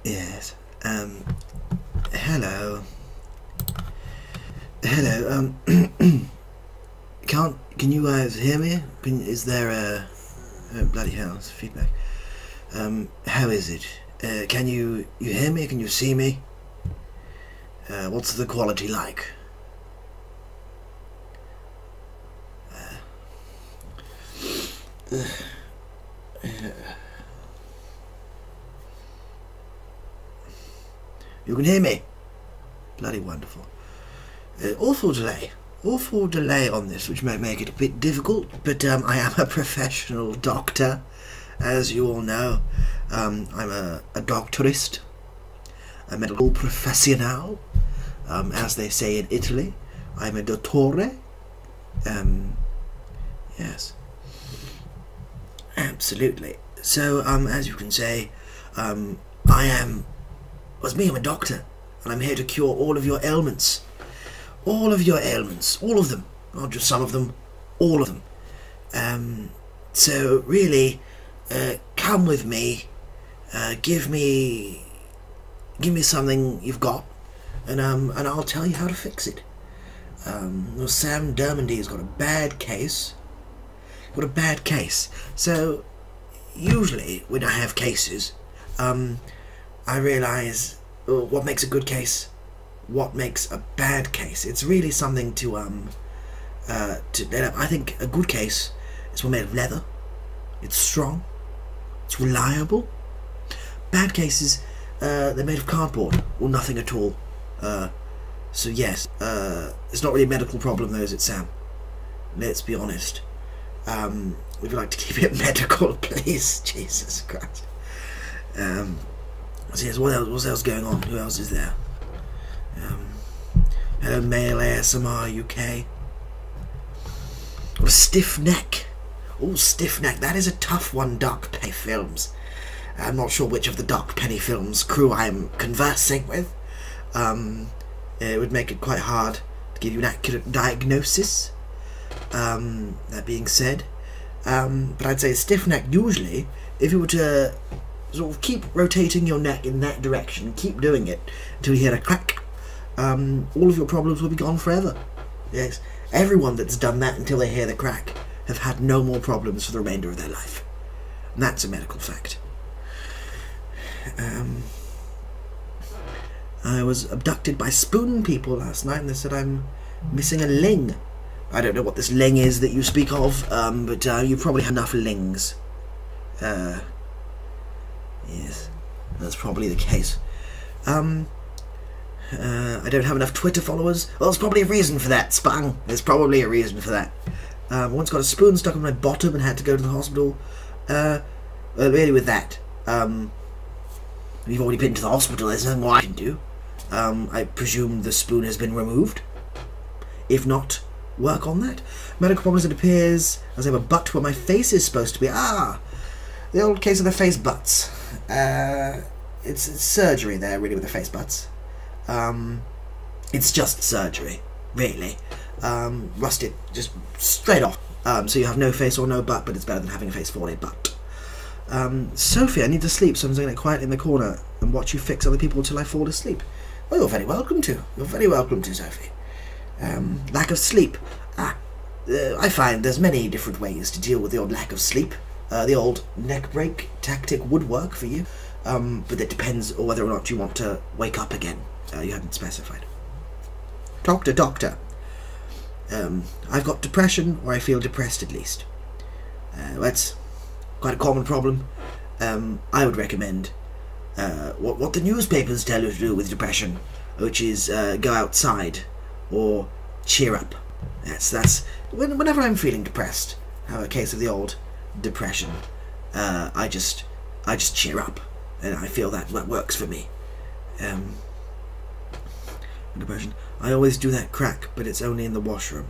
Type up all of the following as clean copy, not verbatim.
Yes. Hello. Hello. Can you guys hear me? Is there a... Oh, bloody hell, it's feedback. How is it? Can you hear me? Can you see me? What's the quality like? You can hear me? Bloody wonderful. Awful delay on this, which might make it a bit difficult, but I am a professional doctor, as you all know. I'm a doctorist, a medical professional, as they say in Italy. I'm a dottore. Yes. Absolutely. So, as you can say, I'm a doctor, and I'm here to cure all of your ailments. All of your ailments. All of them. Not just some of them. All of them. So, really, come with me. Give me something you've got, and I'll tell you how to fix it. Well, Sam Dermondy's got a bad case. So, usually, when I have cases, I realise what makes a good case, what makes a bad case. It's really something to I think a good case is one made of leather. It's strong. It's reliable. Bad cases, they're made of cardboard or nothing at all. So yes, it's not really a medical problem though, is it, Sam? Let's be honest. Would you like to keep it medical, please? Jesus Christ. So yes, what else going on? Who else is there? Hello, Male ASMR UK. What a stiff neck. Oh, stiff neck. That is a tough one, Dark Penny Films. I'm not sure which of the Dark Penny Films crew I'm conversing with. It would make it quite hard to give you an accurate diagnosis. That being said, but I'd say stiff neck, usually, if you were to sort of keep rotating your neck in that direction, keep doing it until you hear a crack, all of your problems will be gone forever. Yes, everyone that's done that until they hear the crack have had no more problems for the remainder of their life. And that's a medical fact. I was abducted by spoon people last night, and they said I'm missing a ling. I don't know what this ling is that you speak of, but you probably have enough lings. Yes, that's probably the case. I don't have enough Twitter followers. Well, there's probably a reason for that, Spang. There's probably a reason for that. I once got a spoon stuck in my bottom and had to go to the hospital. Really with that, you've already been to the hospital, there's nothing more I can do. I presume the spoon has been removed. If not, work on that. Medical problems, it appears, as I have a butt where my face is supposed to be. Ah! The old case of the face butts. It's surgery there, really, with the face butts. It's just surgery, really. Rust it just straight off. So you have no face or no butt, but it's better than having a face for a butt. Sophie, I need to sleep, so I'm going to get quiet in the corner and watch you fix other people until I fall asleep. Well, you're very welcome to. You're very welcome to, Sophie. Lack of sleep. I find there's many different ways to deal with the old lack of sleep. The old neck break tactic would work for you, but it depends on whether or not you want to wake up again. You haven't specified. Doctor. I've got depression, or I feel depressed at least. That's quite a common problem. I would recommend what the newspapers tell you to do with depression, which is go outside or cheer up. That's whenever I'm feeling depressed, have a case of the old depression. I just cheer up, and I feel that works for me. Depression. I always do that crack, but it's only in the washroom.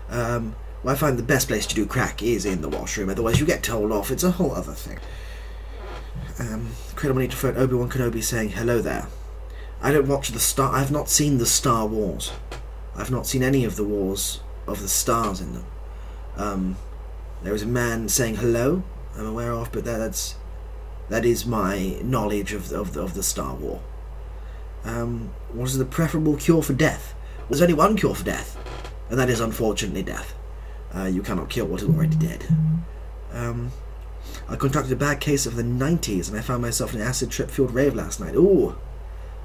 Well, I find the best place to do crack is in the washroom, otherwise you get told off. It's a whole other thing. Incredible need to phone Obi-Wan Kenobi saying hello there. I don't watch I've not seen the Star Wars. I've not seen any of the Wars of the Stars in them. There is a man saying hello. I'm aware of, but that is my knowledge of the Star War. What is the preferable cure for death? There's only one cure for death, and that is unfortunately death. You cannot cure what is already dead. I contracted a bad case of the 90s, and I found myself in an acid trip-fueled rave last night. Ooh,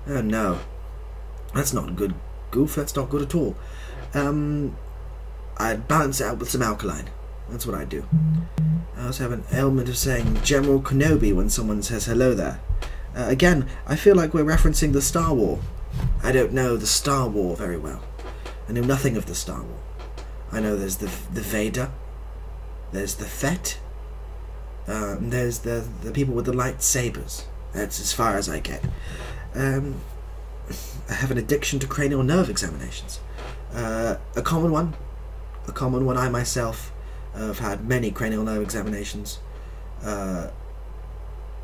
oh no, that's not good, Goof. That's not good at all. I'd balance it out with some alkaline. That's what I do. I also have an ailment of saying General Kenobi when someone says hello there. Again, I feel like we're referencing the Star War. I don't know the Star War very well. I know nothing of the Star War. I know there's the Vader, there's the Fett, there's the people with the lightsabers. That's as far as I get. I have an addiction to cranial nerve examinations. A common one. I myself have had many cranial nerve examinations. I've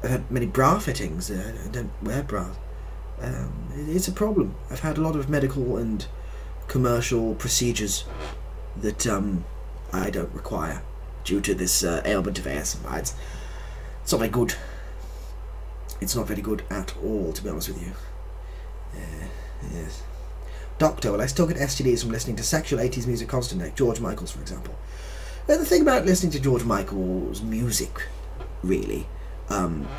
had many bra fittings. I don't wear bras. It's a problem. I've had a lot of medical and commercial procedures that I don't require due to this ailment of ASMR. It's not very good. It's not very good at all, to be honest with you. Yes. Doctor, will I still get STDs from listening to sexual 80s music constantly, George Michael's, for example? Well, the thing about listening to George Michael's music, really,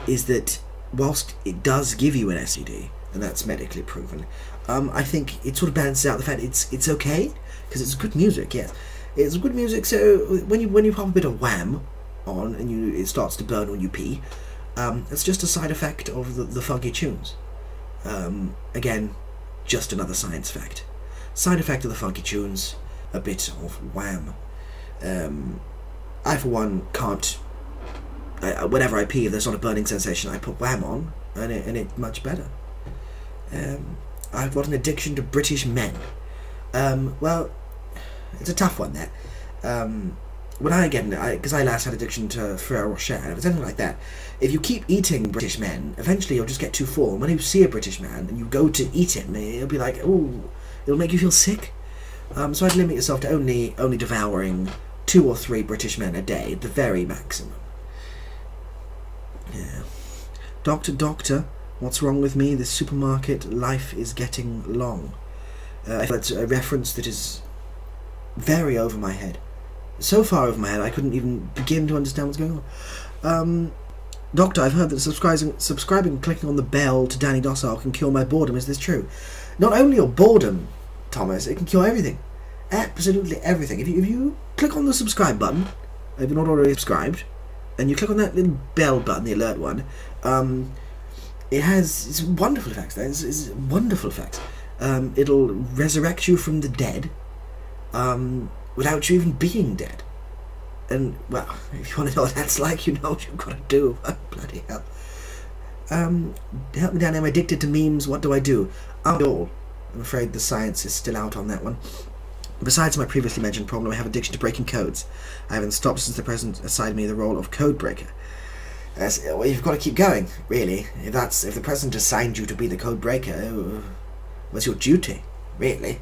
is that whilst it does give you an STD, and that's medically proven, I think it sort of balances out the fact it's okay, because it's good music, yes. It's good music, so when you pop a bit of Wham on and it starts to burn when you pee, it's just a side effect of the funky tunes. Again, just another science fact. Side effect of the funky tunes, a bit of Wham. I, for one, can't... whenever I pee, if there's not a burning sensation, I put Wham on, and it's much better. I've got an addiction to British men. Well, it's a tough one, that. When I get because I last had addiction to Ferrero Rocher, and if it's anything like that, if you keep eating British men, eventually you'll just get too full. And when you see a British man and you go to eat him, it'll be like, ooh, it'll make you feel sick. So I'd limit yourself to only devouring 2 or 3 British men a day, at the very maximum. Yeah. Doctor, what's wrong with me? This supermarket life is getting long. I feel that's a reference that is very over my head. So far over my head, I couldn't even begin to understand what's going on. Doctor, I've heard that subscribing and clicking on the bell to Danny Docile can cure my boredom. Is this true? Not only your boredom, Thomas, it can cure everything. Absolutely everything. If you click on the subscribe button, if you're not already subscribed, and you click on that little bell button, the alert one, it's wonderful effects. It's wonderful effects. It'll resurrect you from the dead, without you even being dead. And, well, if you want to know what that's like, you know what you've got to do. Bloody hell. Help me, Danny, I'm addicted to memes. What do I do? I'm afraid the science is still out on that one. Besides my previously mentioned problem, I have addiction to breaking codes. I haven't stopped since the president assigned me the role of code breaker. Well, you've got to keep going, really. If the president assigned you to be the code breaker, what's your duty, really?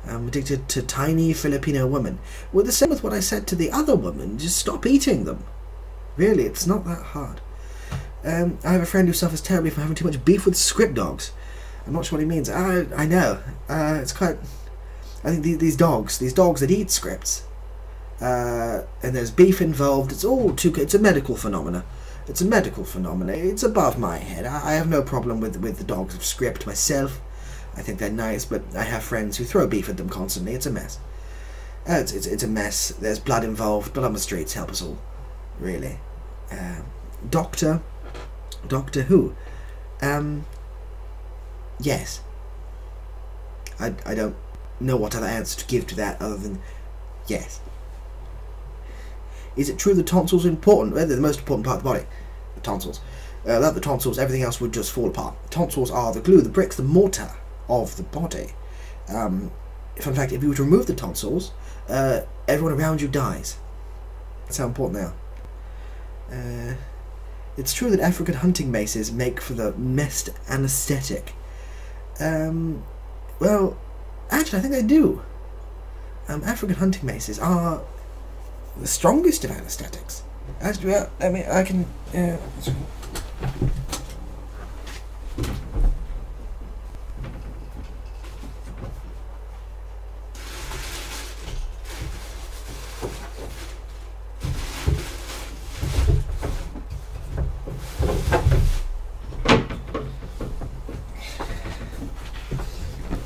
I'm addicted to tiny Filipino women. Well, the same with what I said to the other woman. Just stop eating them. Really, it's not that hard. I have a friend who suffers terribly from having too much beef with script dogs. I'm not sure what he means. I know. It's quite... I think these dogs that eat scripts, and there's beef involved. It's all too... It's a medical phenomena. It's a medical phenomena. It's above my head. I have no problem with the dogs of script myself. I think they're nice, but I have friends who throw beef at them constantly. It's a mess. It's a mess. There's blood involved. Blood on the streets. Help us all. Really. Doctor Who? Yes. I don't know what other answer to give to that other than yes. Is it true the tonsils are important? Well, they're the most important part of the body. The tonsils. Without the tonsils, everything else would just fall apart. Tonsils are the glue, the bricks, the mortar of the body. In fact, if you were to remove the tonsils, everyone around you dies. That's how important they are. It's true that African hunting maces make for the best anesthetic. Well, actually, I think they do. African hunting maces are the strongest of anesthetics. Actually, well, I can.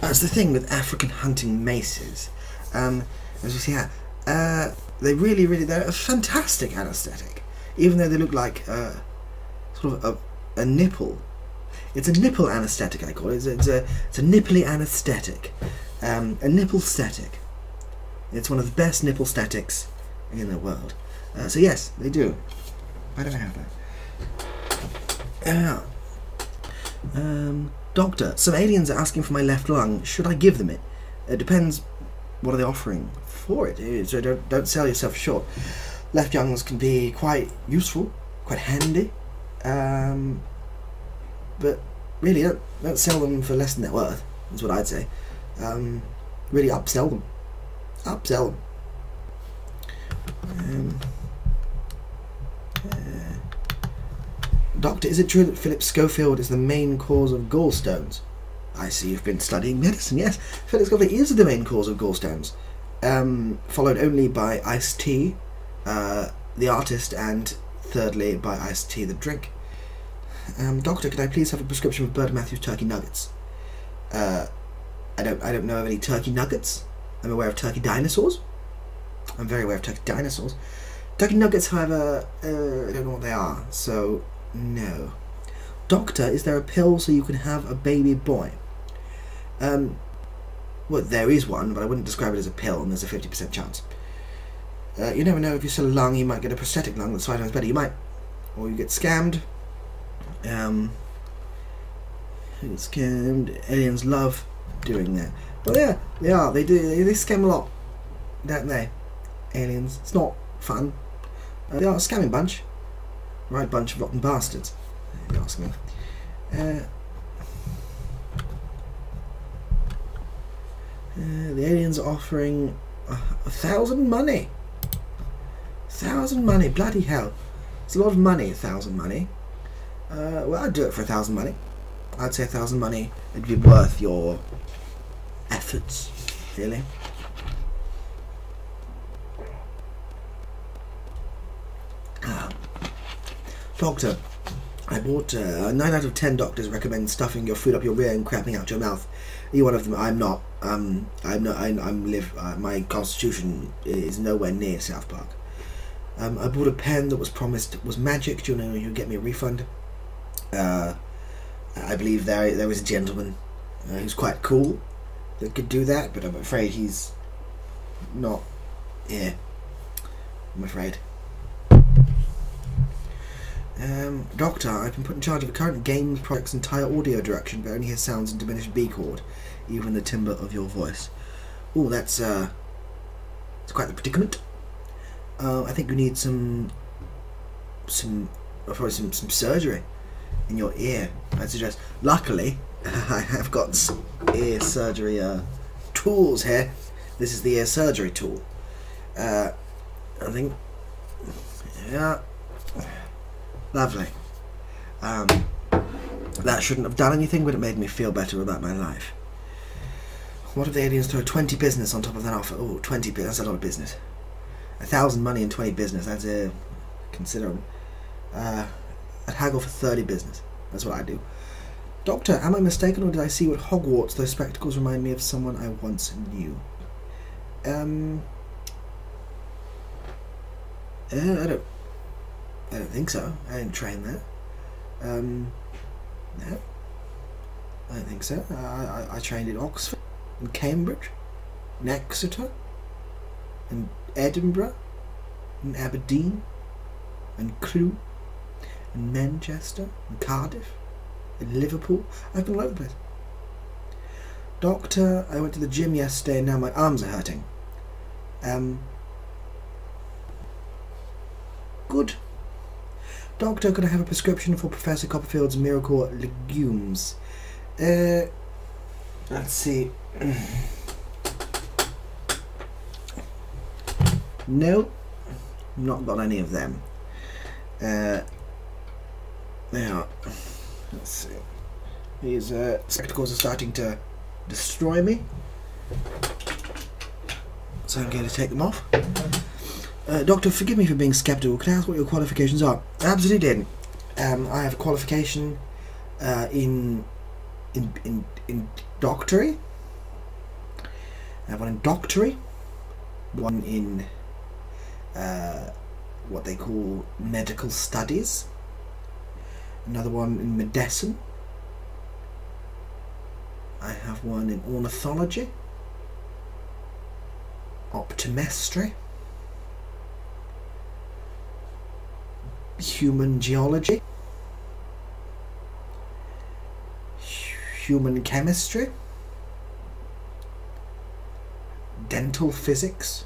That's the thing with African hunting maces. As you see here, they're a fantastic anaesthetic, even though they look like sort of a nipple. It's a nipple anaesthetic, I call it. It's a nipply anaesthetic, a nipple-static. It's one of the best nipple-statics in the world. So yes, they do. Why don't I have that? Doctor, some aliens are asking for my left lung. Should I give them it? It depends. What are they offering for it? So don't sell yourself short. Left lungs can be quite useful, quite handy, but really don't sell them for less than they're worth. That's what I'd say. Really upsell them. Upsell them. Doctor, is it true that Philip Schofield is the main cause of gallstones? I see you've been studying medicine. Yes, Philip Schofield is the main cause of gallstones, followed only by Ice-T, the artist, and thirdly by Ice-T, the drink. Doctor, could I please have a prescription for Bert Matthews turkey nuggets? I don't know of any turkey nuggets. I'm aware of turkey dinosaurs. I'm very aware of turkey dinosaurs. Turkey nuggets, however, I don't know what they are, so no. Doctor, is there a pill so you can have a baby boy? Well, there is one, but I wouldn't describe it as a pill, and there's a 50% chance. You never know, if you sell a lung, you might get a prosthetic lung that's 5 times better. You might. Or you get scammed. You get scammed. Aliens love doing that. Well, yeah, they are. They do. They scam a lot, don't they? Aliens. It's not fun. They are a scamming bunch. Right bunch of rotten bastards, if you ask me. The aliens are offering 1,000 money. 1,000 money, bloody hell. It's a lot of money, 1,000 money. Well, I'd do it for 1,000 money. I'd say 1,000 money, it'd be worth your efforts, really. Doctor, I bought 9 out of 10 doctors recommend stuffing your food up your rear and crapping out your mouth. Are you one of them? I'm not. My constitution is nowhere near South Park. I bought a pen that was promised was magic. Do you know you'll get me a refund? I believe there was a gentleman who's quite cool that could do that, but I'm afraid he's not here. I'm afraid. Doctor, I've been put in charge of a current games project's entire audio direction, but only hear sounds in diminished B chord, even the timbre of your voice. Oh, that's it's quite the predicament. I think you need some surgery in your ear. I'd suggest. Luckily, I have got ear surgery tools here. This is the ear surgery tool. I think, yeah. Lovely. That shouldn't have done anything, but it made me feel better about my life. What if the aliens throw 20 business on top of that offer? Oh, 20 business, that's a lot of business. 1,000 money and 20 business, that's considerable. I'd haggle for 30 business. That's what I do. Doctor, am I mistaken, or did I see what Hogwarts? Those spectacles remind me of someone I once knew. I don't think so. I didn't train that. No. I don't think so. I trained in Oxford, in Cambridge, in Exeter, in Edinburgh, in Aberdeen, in Crewe, in Manchester, in Cardiff, in Liverpool. I've been all over the place. Doctor, I went to the gym yesterday and now my arms are hurting. Good. Doctor, could I have a prescription for Professor Copperfield's miracle legumes? Let's see. No, not got any of them. Now, let's see. These spectacles are starting to destroy me, so I'm going to take them off. Doctor, forgive me for being skeptical. Can I ask what your qualifications are? Absolutely. I have a qualification in doctory. I have one in doctory, one in what they call medical studies, another one in medicine. I have one in ornithology, optometry, human geology, human chemistry, dental physics,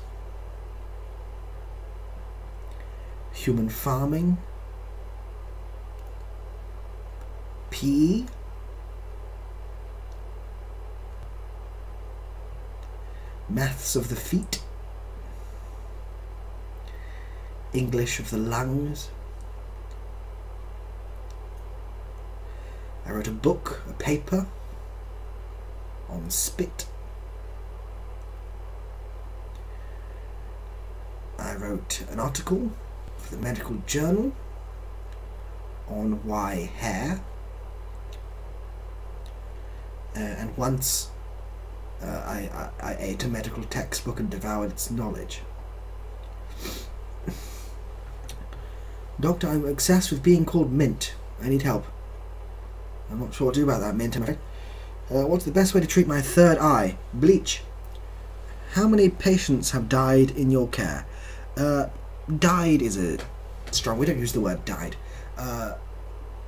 human farming, PE, maths of the feet, English of the lungs. I wrote a book, a paper on spit. I wrote an article for the medical journal on why hair, and once I ate a medical textbook and devoured its knowledge. Doctor, I'm obsessed with being called Mint. I need help. I'm not sure what to do about that, Mint, I'm afraid. What's the best way to treat my third eye? Bleach. How many patients have died in your care? Died is a strong... We don't use the word died.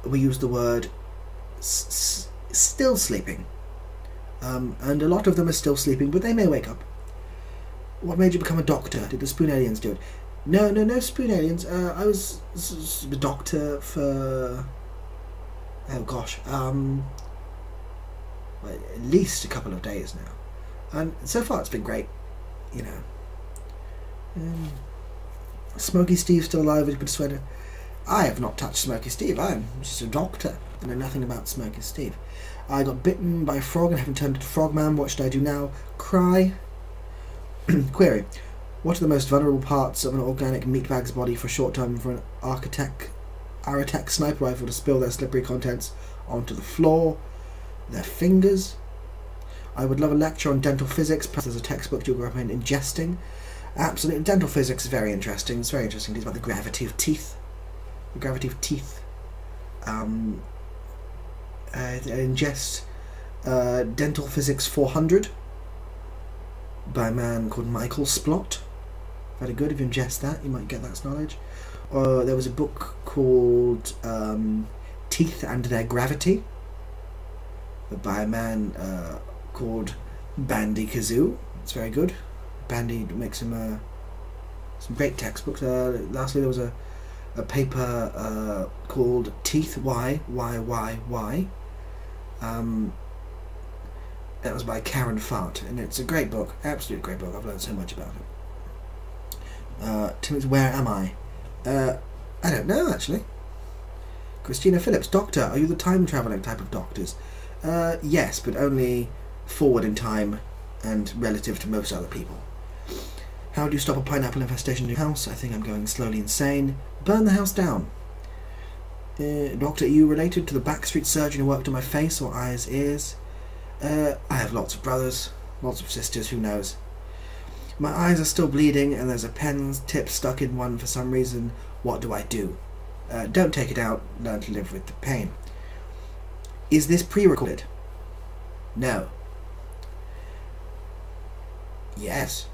We use the word still sleeping. And a lot of them are still sleeping, but they may wake up. What made you become a doctor? Did the spoon aliens do it? No spoon aliens. I was a doctor for... Oh gosh, well, at least a couple of days now. And so far it's been great, you know. Smoky Steve's still alive, with a sweater. I have not touched Smoky Steve. I'm just a doctor. I know nothing about Smoky Steve. I got bitten by a frog and haven't turned into Frogman. What should I do now? Cry. Query. What are the most vulnerable parts of an organic meatbag's body for short term for an Aratech sniper rifle to spill their slippery contents onto the floor? Their fingers. I would love a lecture on dental physics. Perhaps there's a textbook you'll recommend ingesting. Absolutely. Dental physics is very interesting. It's very interesting. It's about the gravity of teeth. The gravity of teeth. Ingest Dental Physics 400 by a man called Michael Splott. Very good. If you ingest that, you might get that knowledge. There was a book called Teeth and Their Gravity by a man called Bandy Kazoo. It's very good. Bandy makes some great textbooks. Lastly, there was a paper called Teeth, Why? That was by Karen Fart, and it's a great book, absolute great book. I've learned so much about it. Timmy's Where Am I? I don't know, actually. Christina Phillips, Doctor, are you the time travelling type of doctors? Yes, but only forward in time and relative to most other people. How do you stop a pineapple infestation in your house? I think I'm going slowly insane. Burn the house down. Doctor, are you related to the Backstreet surgeon who worked on my face or eyes, ears? I have lots of brothers, lots of sisters, who knows. My eyes are still bleeding and there's a pen tip stuck in one for some reason. What do I do? Don't take it out, learn to live with the pain. Is this pre-recorded? No. Yes.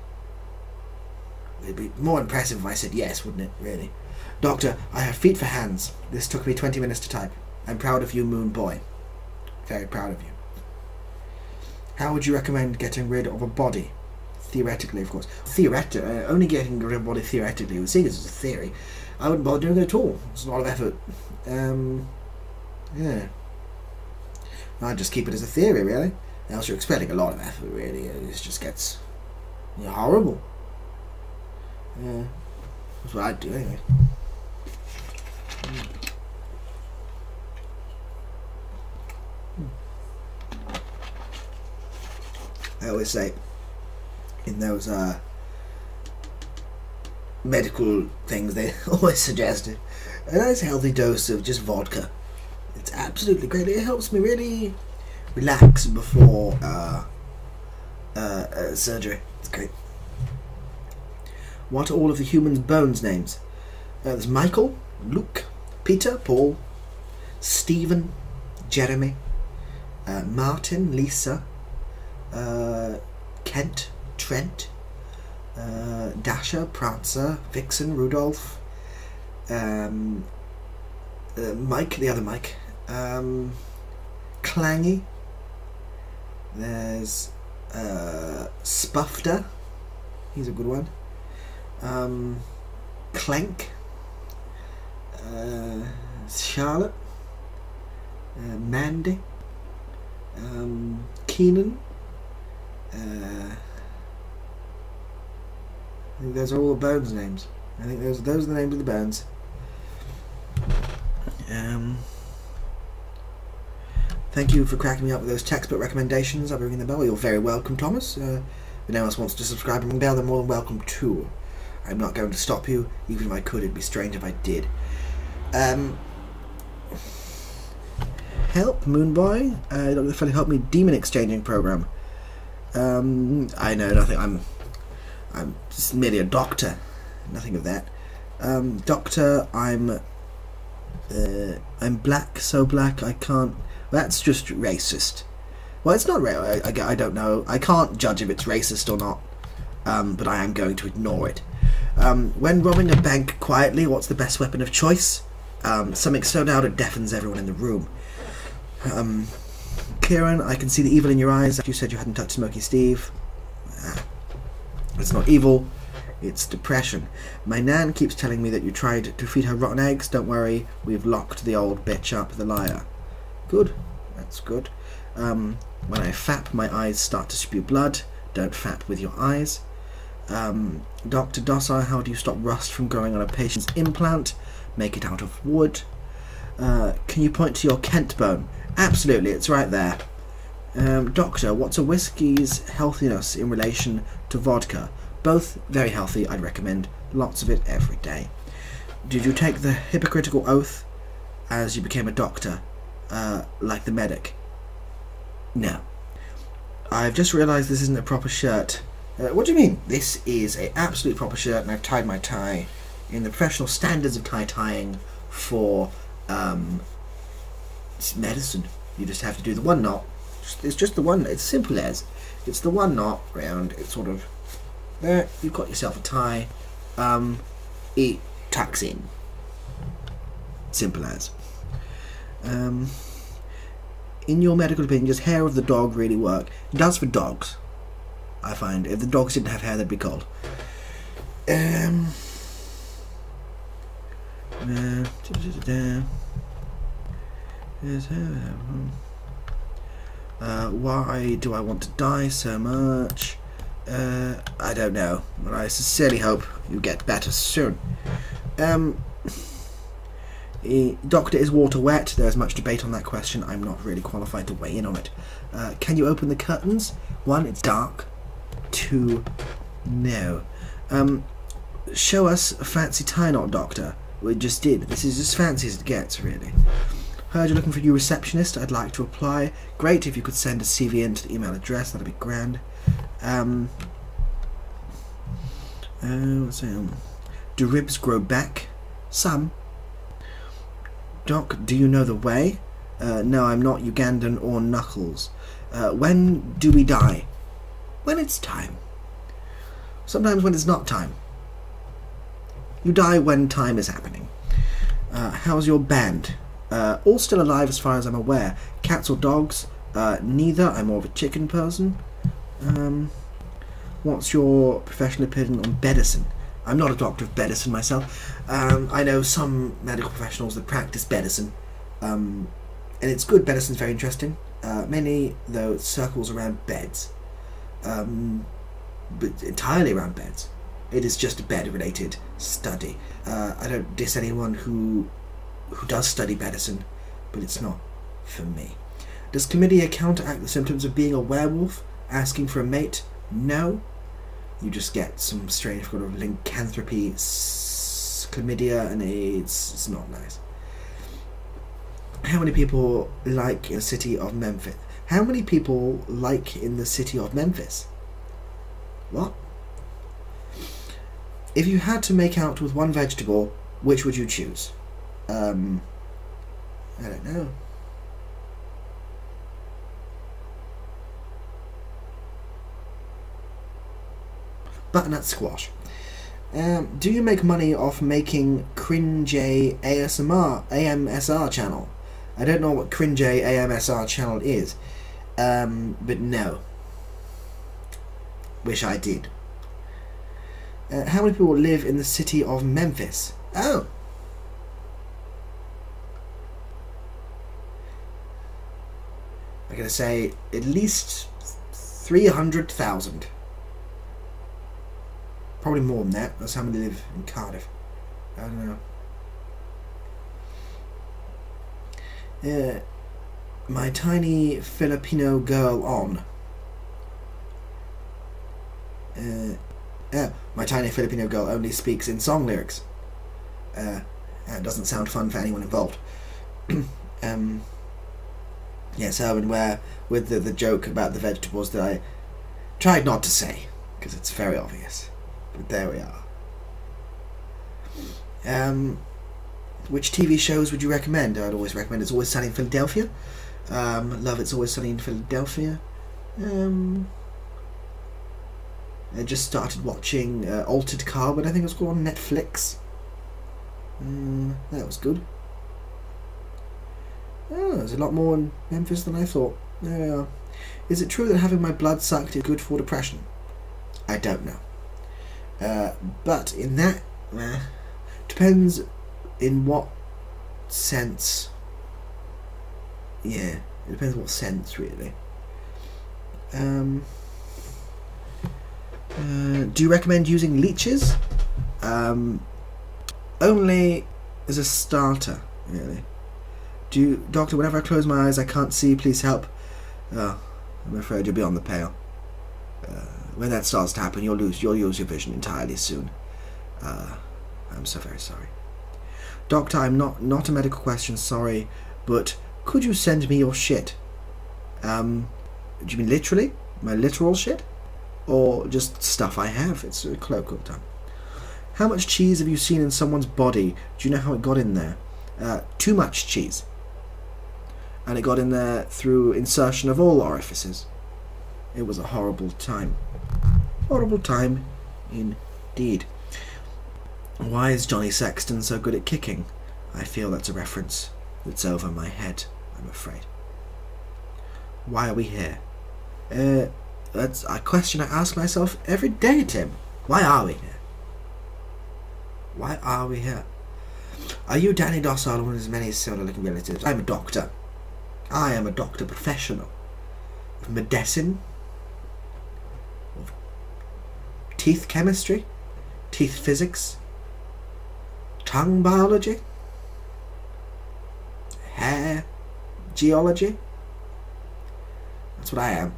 It'd be more impressive if I said yes, wouldn't it, really? Doctor, I have feet for hands. This took me 20 minutes to type. I'm proud of you, Moon Boy. Very proud of you. How would you recommend getting rid of a body? Theoretically, of course. Only getting rid of a body theoretically. We see this as a theory. I wouldn't bother doing it at all. It's a lot of effort. Yeah. I'd just keep it as a theory, really. Else you're expecting a lot of effort, really. It just gets horrible. Yeah. That's what I'd do, anyway. I always say in those medical things, they always suggest a nice healthy dose of just vodka. It's absolutely great. It helps me really relax before surgery. It's great. What are all of the humans' bones names? There's Michael, Luke, Peter, Paul, Stephen, Jeremy, Martin, Lisa, Kent, Trent, Dasher, Prancer, Vixen, Rudolph, Mike, the other Mike, Clangy, there's Spuffter, he's a good one, Clank, Charlotte, Mandy, Keenan, I think those are all the bones names. I think those are the names of the bones. Thank you for cracking me up with those textbook recommendations. I'll be ringing the bell. You're very welcome, Thomas. If anyone else wants to subscribe and ring the bell, they're more than welcome too. I'm not going to stop you. Even if I could, it'd be strange if I did. Help, Moonboy. Dr. Felly help me demon exchanging program. I know nothing. I'm just merely a doctor. Nothing of that. Doctor, I'm black, so black I can't. That's just racist. Well, it's not I don't know. I can't judge if it's racist or not. But I am going to ignore it. When robbing a bank quietly, what's the best weapon of choice? Something so loud it deafens everyone in the room. Kieran, I can see the evil in your eyes. You said you hadn't touched Smoky Steve. It's not evil, it's depression. My nan keeps telling me that you tried to feed her rotten eggs. Don't worry, we've locked the old bitch up, the liar. Good, that's good. When I fap, my eyes start to spew blood. Don't fap with your eyes. Dr. Docile, how do you stop rust from growing on a patient's implant? Make it out of wood. Can you point to your Kent bone? Absolutely, it's right there. Doctor, what's a whiskey's healthiness in relation to vodka? Both very healthy, I'd recommend lots of it every day. Did you take the hypocritical oath as you became a doctor, like the medic? No. I've just realised this isn't a proper shirt. What do you mean? This is an absolute proper shirt, and I've tied my tie in the professional standards of tie tying for medicine. You just have to do the one knot. It's just the one. It's simple as. It's the one knot round. It's sort of there. You've got yourself a tie. It tucks in. Simple as. In your medical opinion, does hair of the dog really work? It does for dogs. I find if the dogs didn't have hair, they'd be cold. Why do I want to die so much? I don't know, but I sincerely hope you get better soon. Doctor, is water wet? There's much debate on that question. I'm not really qualified to weigh in on it. Can you open the curtains? 1, it's dark. 2, no. Show us a fancy tie knot, Doctor. We just did. This is as fancy as it gets, really. Heard you're looking for a new receptionist. I'd like to apply. Great, if you could send a CV in to the email address, that'd be grand. Do ribs grow back? Some. Doc, do you know the way? No, I'm not Ugandan or Knuckles. When do we die? When it's time. Sometimes when it's not time. You die when time is happening. How's your band? All still alive as far as I'm aware. Cats or dogs? Neither. I'm more of a chicken person. What's your professional opinion on medicine? I'm not a doctor of medicine myself. I know some medical professionals that practice medicine. And it's good. Medicine's very interesting. Mainly, though, it circles around beds. But entirely around beds. It is just a bed-related study. I don't diss anyone who does study medicine, but it's not for me. Does chlamydia counteract the symptoms of being a werewolf? asking for a mate? No. You just get some strange kind of lycanthropy, chlamydia and AIDS. It's not nice. How many people like in the city of Memphis? How many people like in the city of Memphis? What? If you had to make out with one vegetable, which would you choose? I don't know. Butternut squash. Do you make money off making cringe AMSR channel? I don't know what cringe AMSR channel is, but no. Wish I did. How many people live in the city of Memphis? Oh. I'm going to say at least 300,000. Probably more than that. That's how many live in Cardiff. I don't know. My tiny Filipino girl on. My tiny Filipino girl only speaks in song lyrics. It doesn't sound fun for anyone involved. Yes, Erwin, where with the joke about the vegetables that I tried not to say because it's very obvious. But there we are. Which TV shows would you recommend? I'd always recommend It's Always Sunny in Philadelphia. Love It's Always Sunny in Philadelphia. I just started watching Altered Carbon, I think it was called, on Netflix. That was good. Oh, there's a lot more in Memphis than I thought. There we are. Is it true that having my blood sucked is good for depression? I don't know. But in that, depends in what sense. Yeah, it depends what sense, really. Do you recommend using leeches? Only as a starter, really. Doctor, whenever I close my eyes I can't see, please help. I'm afraid you'll be on the pale. When that starts to happen, you'll lose your vision entirely soon. I'm so very sorry. Doctor, I'm not a medical question, sorry, but could you send me your shit? Do you mean literally? My literal shit? Or just stuff I have? It's a colloquial term. How much cheese have you seen in someone's body? Do you know how it got in there? Too much cheese. And it got in there through insertion of all orifices. It was a horrible time. Horrible time indeed. Why is Johnny Sexton so good at kicking? I feel that's a reference that's over my head, I'm afraid. Why are we here? That's a question I ask myself every day, Tim. Why are we here? Why are we here? Are you Danny Docile or one of his many similar looking relatives? I'm a doctor. I am a doctor professional. Of medicine. Of teeth chemistry. Teeth physics. Tongue biology. Hair geology. That's what I am.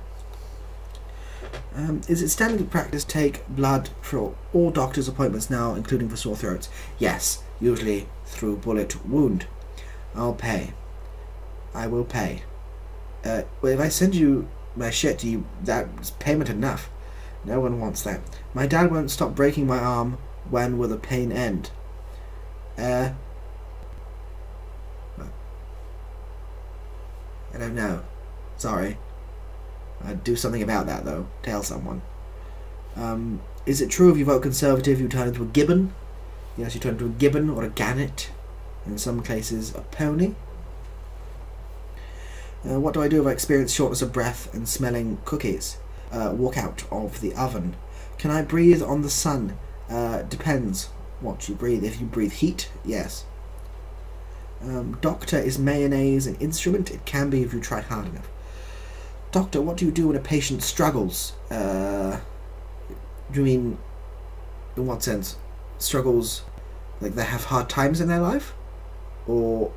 Is it standard practice to take blood for all doctor's appointments now, including for sore throats? Yes, usually through bullet wound. I'll pay. I will pay. Well, if I send you my shit, that's payment enough. No one wants that. My dad won't stop breaking my arm. When will the pain end? I don't know. Sorry. I'd do something about that, though. Tell someone. Is it true if you vote Conservative, you turn into a gibbon? Yes, you turn into a gibbon or a gannet. In some cases, a pony. What do I do if I experience shortness of breath and smelling cookies? Walk out of the oven. Can I breathe on the sun? Depends what you breathe. If you breathe heat, yes. Doctor, is mayonnaise an instrument? It can be if you try hard enough. Doctor, what do you do when a patient struggles? Do you mean, in what sense? Struggles, like they have hard times in their life? Or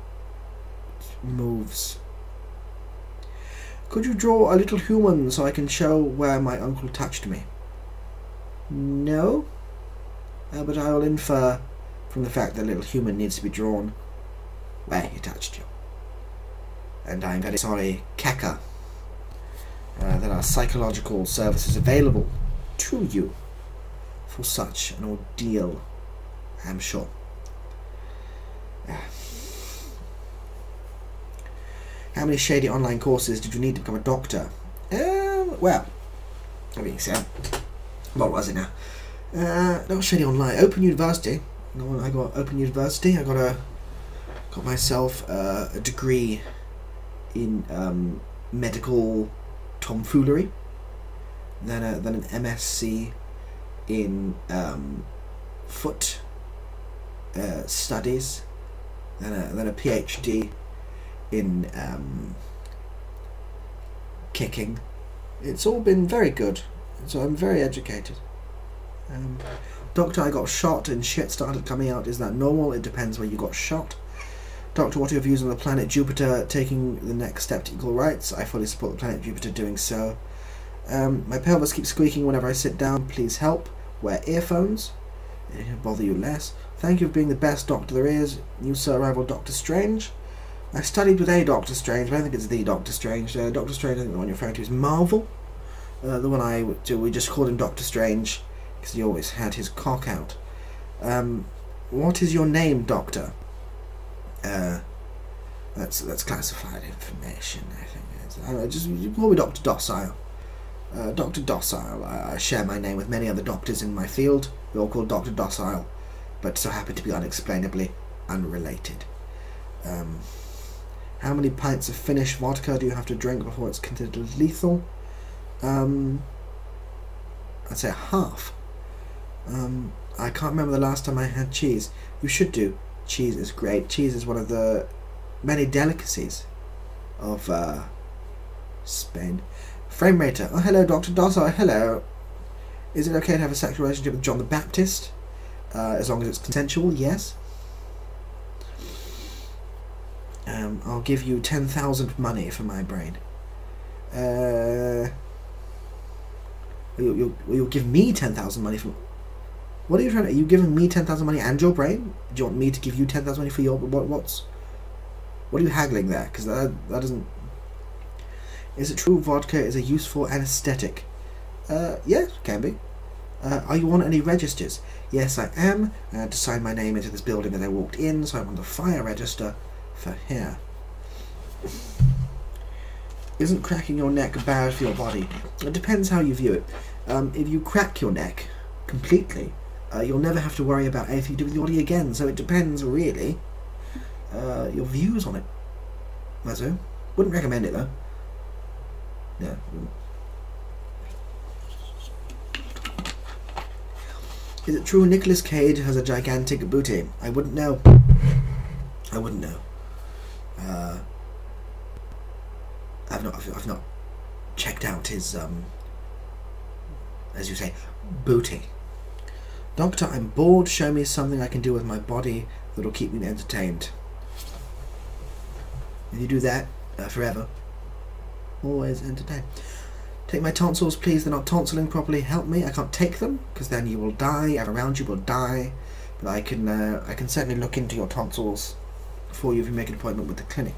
moves? Could you draw a little human so I can show where my uncle touched me? No, but I will infer from the fact that a little human needs to be drawn where he touched you. And I'm very sorry, Keka, that our psychological service is available to you for such an ordeal, I'm sure. How many shady online courses did you need to become a doctor? Well, I mean, so, what was it now? Not shady online. Open University. No, I got Open University. I got myself a degree in medical tomfoolery. Then an MSc in foot studies. Then a PhD in kicking. It's all been very good, so I'm very educated. Doctor, I got shot and shit started coming out. Is that normal? It depends where you got shot. Doctor, what are your views on the planet Jupiter taking the next step to equal rights? I fully support the planet Jupiter doing so. My pelvis keeps squeaking whenever I sit down. Please help. Wear earphones. It'll bother you less. Thank you for being the best doctor there is. You, sir, rival Doctor Strange. I studied with a Doctor Strange, but I don't think it's the Doctor Strange. Doctor Strange, I think the one you're referring to is Marvel. The one we just called him Doctor Strange because he always had his cock out. What is your name, Doctor? That's classified information, I think. Just you call me Dr. Docile. Dr. Docile. I share my name with many other doctors in my field. We're all called Dr. Docile, but so happen to be unexplainably unrelated. How many pints of Finnish vodka do you have to drink before it's considered lethal? I'd say half. I can't remember the last time I had cheese. You should do. Cheese is great. Cheese is one of the many delicacies of Spain. Frame rater. Oh, hello, Dr. Docile. Hello. Is it okay to have a sexual relationship with John the Baptist? As long as it's consensual, yes. I'll give you 10,000 money for my brain. You'll give me 10,000 money for... What are you trying to... Are you giving me 10,000 money and your brain? Do you want me to give you 10,000 money for your... What are you haggling there? Because that doesn't... Is it true vodka is a useful anesthetic? Yes, can be. Are you on any registers? Yes, I am. I had to sign my name into this building as I walked in, so I'm on the fire register for here. Isn't cracking your neck bad for your body? It depends how you view it. If you crack your neck completely, you'll never have to worry about anything to do with your body again, so it depends, really, your views on it. That's it. Wouldn't recommend it, though. No. Is it true Nicolas Cage has a gigantic booty? I wouldn't know. I wouldn't know. I've not checked out his as you say, booty. Doctor, I'm bored. Show me something I can do with my body that'll keep me entertained. If you do that forever, always entertained. Take my tonsils, please. They're not tonsilling properly. Help me. I can't take them because then you will die. Everyone around you will die. But I can certainly look into your tonsils for you if you make an appointment with the clinic.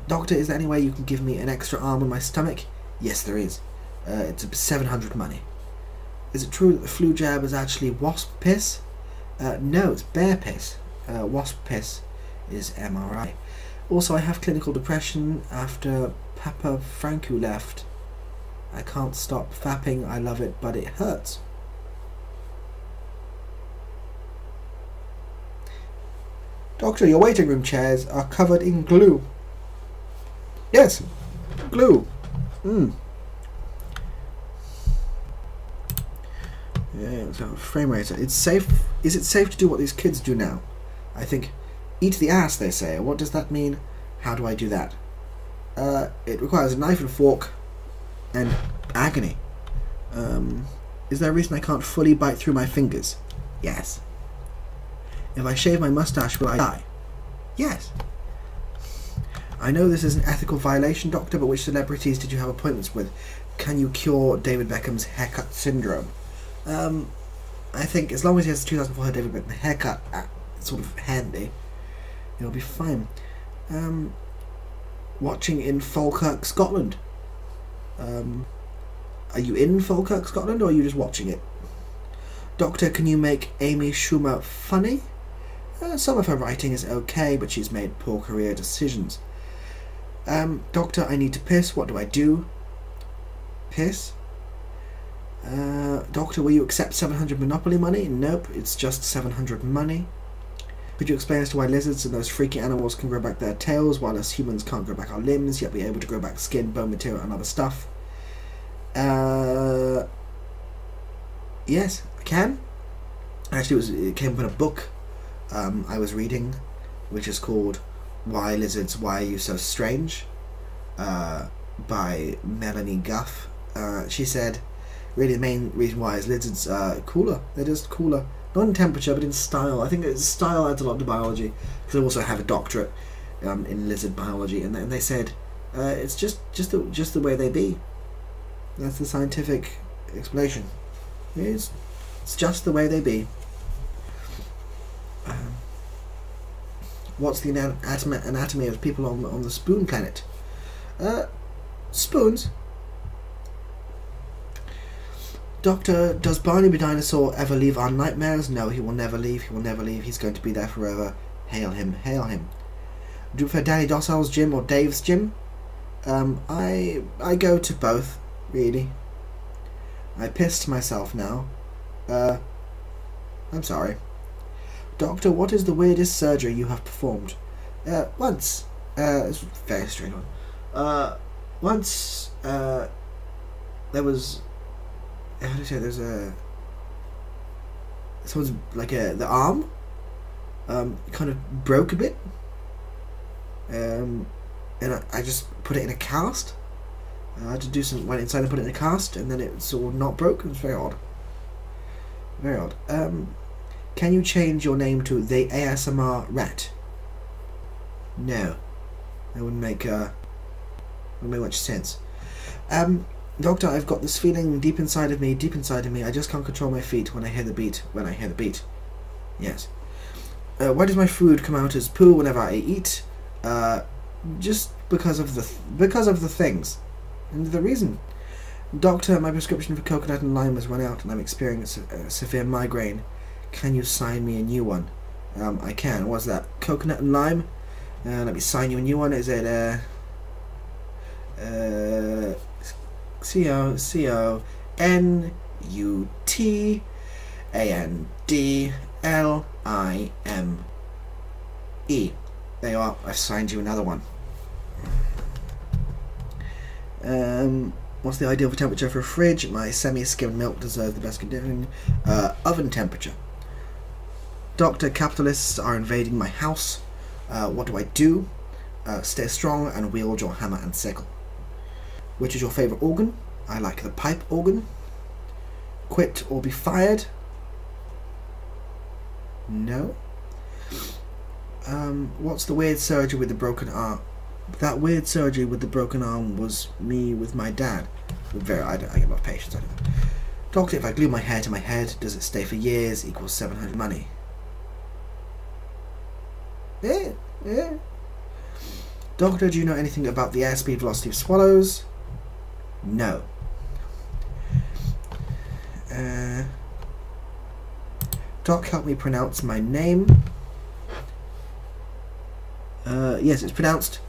Doctor, is there any way you can give me an extra arm on my stomach? Yes, there is. It's 700 money. Is it true that the flu jab is actually wasp piss? No, it's bear piss. Wasp piss is MRI. Also, I have clinical depression after Papa Franco left. I can't stop fapping. I love it, but it hurts. Doctor, your waiting room chairs are covered in glue. Yes, glue. Yeah, so frame rate. It's safe. Is it safe to do what these kids do now? I think, eat the ass, they say. What does that mean? How do I do that? It requires a knife and fork and agony. Is there a reason I can't fully bite through my fingers? Yes. If I shave my mustache, will I die? Yes. I know this is an ethical violation, Doctor, but which celebrities did you have appointments with? Can you cure David Beckham's haircut syndrome? I think as long as he has the 2004 David Beckham haircut sort of handy, it'll be fine. Watching in Falkirk, Scotland. Are you in Falkirk, Scotland, or are you just watching it? Doctor, can you make Amy Schumer funny? Some of her writing is okay, but she's made poor career decisions. Doctor, I need to piss. What do I do? Piss? Doctor, will you accept 700 Monopoly money? Nope, it's just 700 money. Could you explain as to why lizards and those freaky animals can grow back their tails, while us humans can't grow back our limbs, yet be able to grow back skin, bone material, and other stuff? Yes, I can. Actually, it came from a book I was reading, which is called Why Lizards, Why Are You So Strange? By Melanie Guff. She said, really the main reason why is lizards are cooler. They're just cooler. Not in temperature, but in style. I think style adds a lot to biology, because I also have a doctorate in lizard biology, and they said it's just the way they be. That's the scientific explanation. It's just the way they be. What's the anatomy of people on the spoon planet? Spoons. Doctor, does Barnaby Dinosaur ever leave our nightmares? No, he will never leave. He will never leave. He's going to be there forever. Hail him. Hail him. Do you prefer Danny Docile's gym or Dave's gym? I go to both, really. I pissed myself now. I'm sorry. Doctor, what is the weirdest surgery you have performed? Once. It's a very strange one. Once, there was... How do you say? There's someone's the arm kind of broke a bit, and I just put it in a cast. I had to do went inside and put it in a cast, and then it sort of not broke. It was very odd. Very odd. Can you change your name to the ASMR Rat? No, that wouldn't make much sense. Doctor, I've got this feeling deep inside of me, I just can't control my feet when I hear the beat. Yes. Why does my food come out as poo whenever I eat? Just because of the things. And the reason. Doctor, my prescription for coconut and lime has run out and I'm experiencing a severe migraine. Can you sign me a new one? I can. What's that? Coconut and lime? Let me sign you a new one. Is it CONUTANDLIME. There you are. I've signed you another one. What's the ideal temperature for a fridge? My semi-skimmed milk deserves the best condition. Oven temperature. Doctor, capitalists are invading my house. What do I do? Stay strong and wield your hammer and sickle. Which is your favourite organ? I like the pipe organ. Quit or be fired? No. What's the weird surgery with the broken arm? That weird surgery with the broken arm was me with my dad. I get a lot of patience. Doctor, if I glue my hair to my head, does it stay for years? Equals 700 money. Yeah. Doctor, do you know anything about the airspeed velocity of swallows? No. Doc, help me pronounce my name. Yes, it's pronounced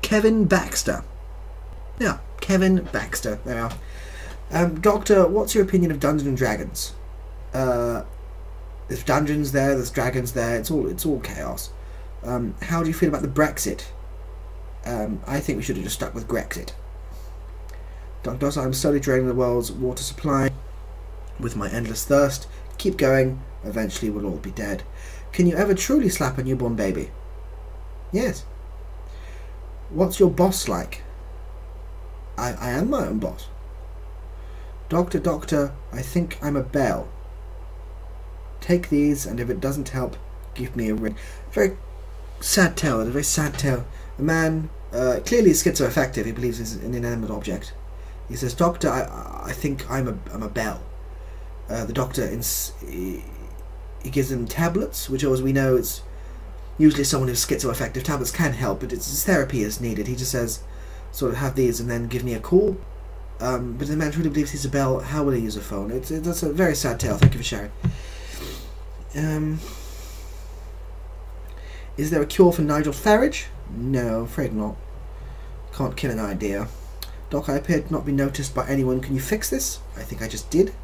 Kevin Baxter. Yeah, Kevin Baxter. There we are. Doctor, what's your opinion of Dungeons and Dragons? There's dungeons there, there's dragons there. It's all chaos. How do you feel about the Brexit? I think we should have just stuck with Grexit. Dr. Docile, I'm slowly draining the world's water supply with my endless thirst. Keep going. Eventually we'll all be dead. Can you ever truly slap a newborn baby? Yes. What's your boss like? I am my own boss. Doctor, I think I'm a bell. Take these, and if it doesn't help, give me a ring. Very sad tale, a very sad tale. A man, clearly schizoaffective, he believes is an inanimate object. He says, "Doctor, I think I'm a bell." The doctor, he gives him tablets, which, as we know, it's usually someone who's schizoaffective. Tablets can help, but his therapy is needed. He just says, sort of, have these and then give me a call. But the man truly believes he's a bell. How will he use a phone? That's a very sad tale. Thank you for sharing. Is there a cure for Nigel Farage? No, afraid not. Can't kill an idea. Doc, I appear to not be noticed by anyone. Can you fix this? I think I just did.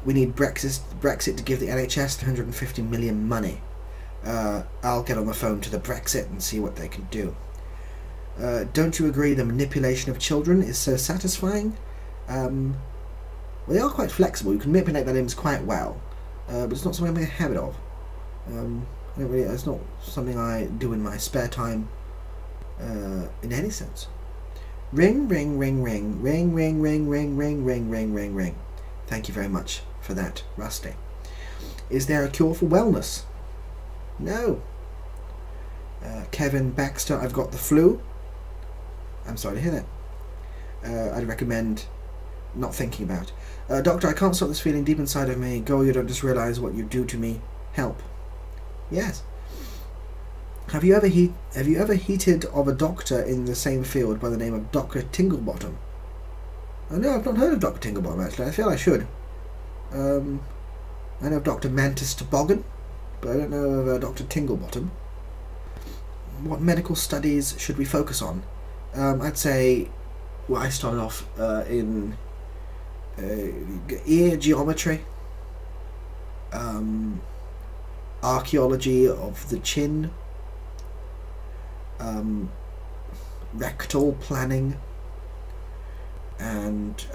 We need Brexit to give the NHS 350 million money. I'll get on the phone to the Brexit and see what they can do. Don't you agree the manipulation of children is so satisfying? Well, they are quite flexible. You can manipulate their limbs quite well, but it's not something I make a habit of. It's not something I do in my spare time, in any sense. Ring, ring, ring, ring, ring, ring, ring, ring, ring, ring, ring, ring, ring. Thank you very much for that, Rusty. Is there a cure for wellness? No. Kevin Baxter, I've got the flu. I'm sorry to hear that. I'd recommend not thinking about it. Doctor, I can't stop this feeling deep inside of me. Go, you don't just realise what you do to me. Help. Yes. Have you ever heated of a doctor in the same field by the name of Dr. Tinglebottom? Oh no, I've not heard of Dr. Tinglebottom actually. I feel I should. I know of Dr. Mantis Toboggan, but I don't know of Dr. Tinglebottom. What medical studies should we focus on? I'd say, well, I started off in ear geometry, archaeology of the chin, rectal planning, and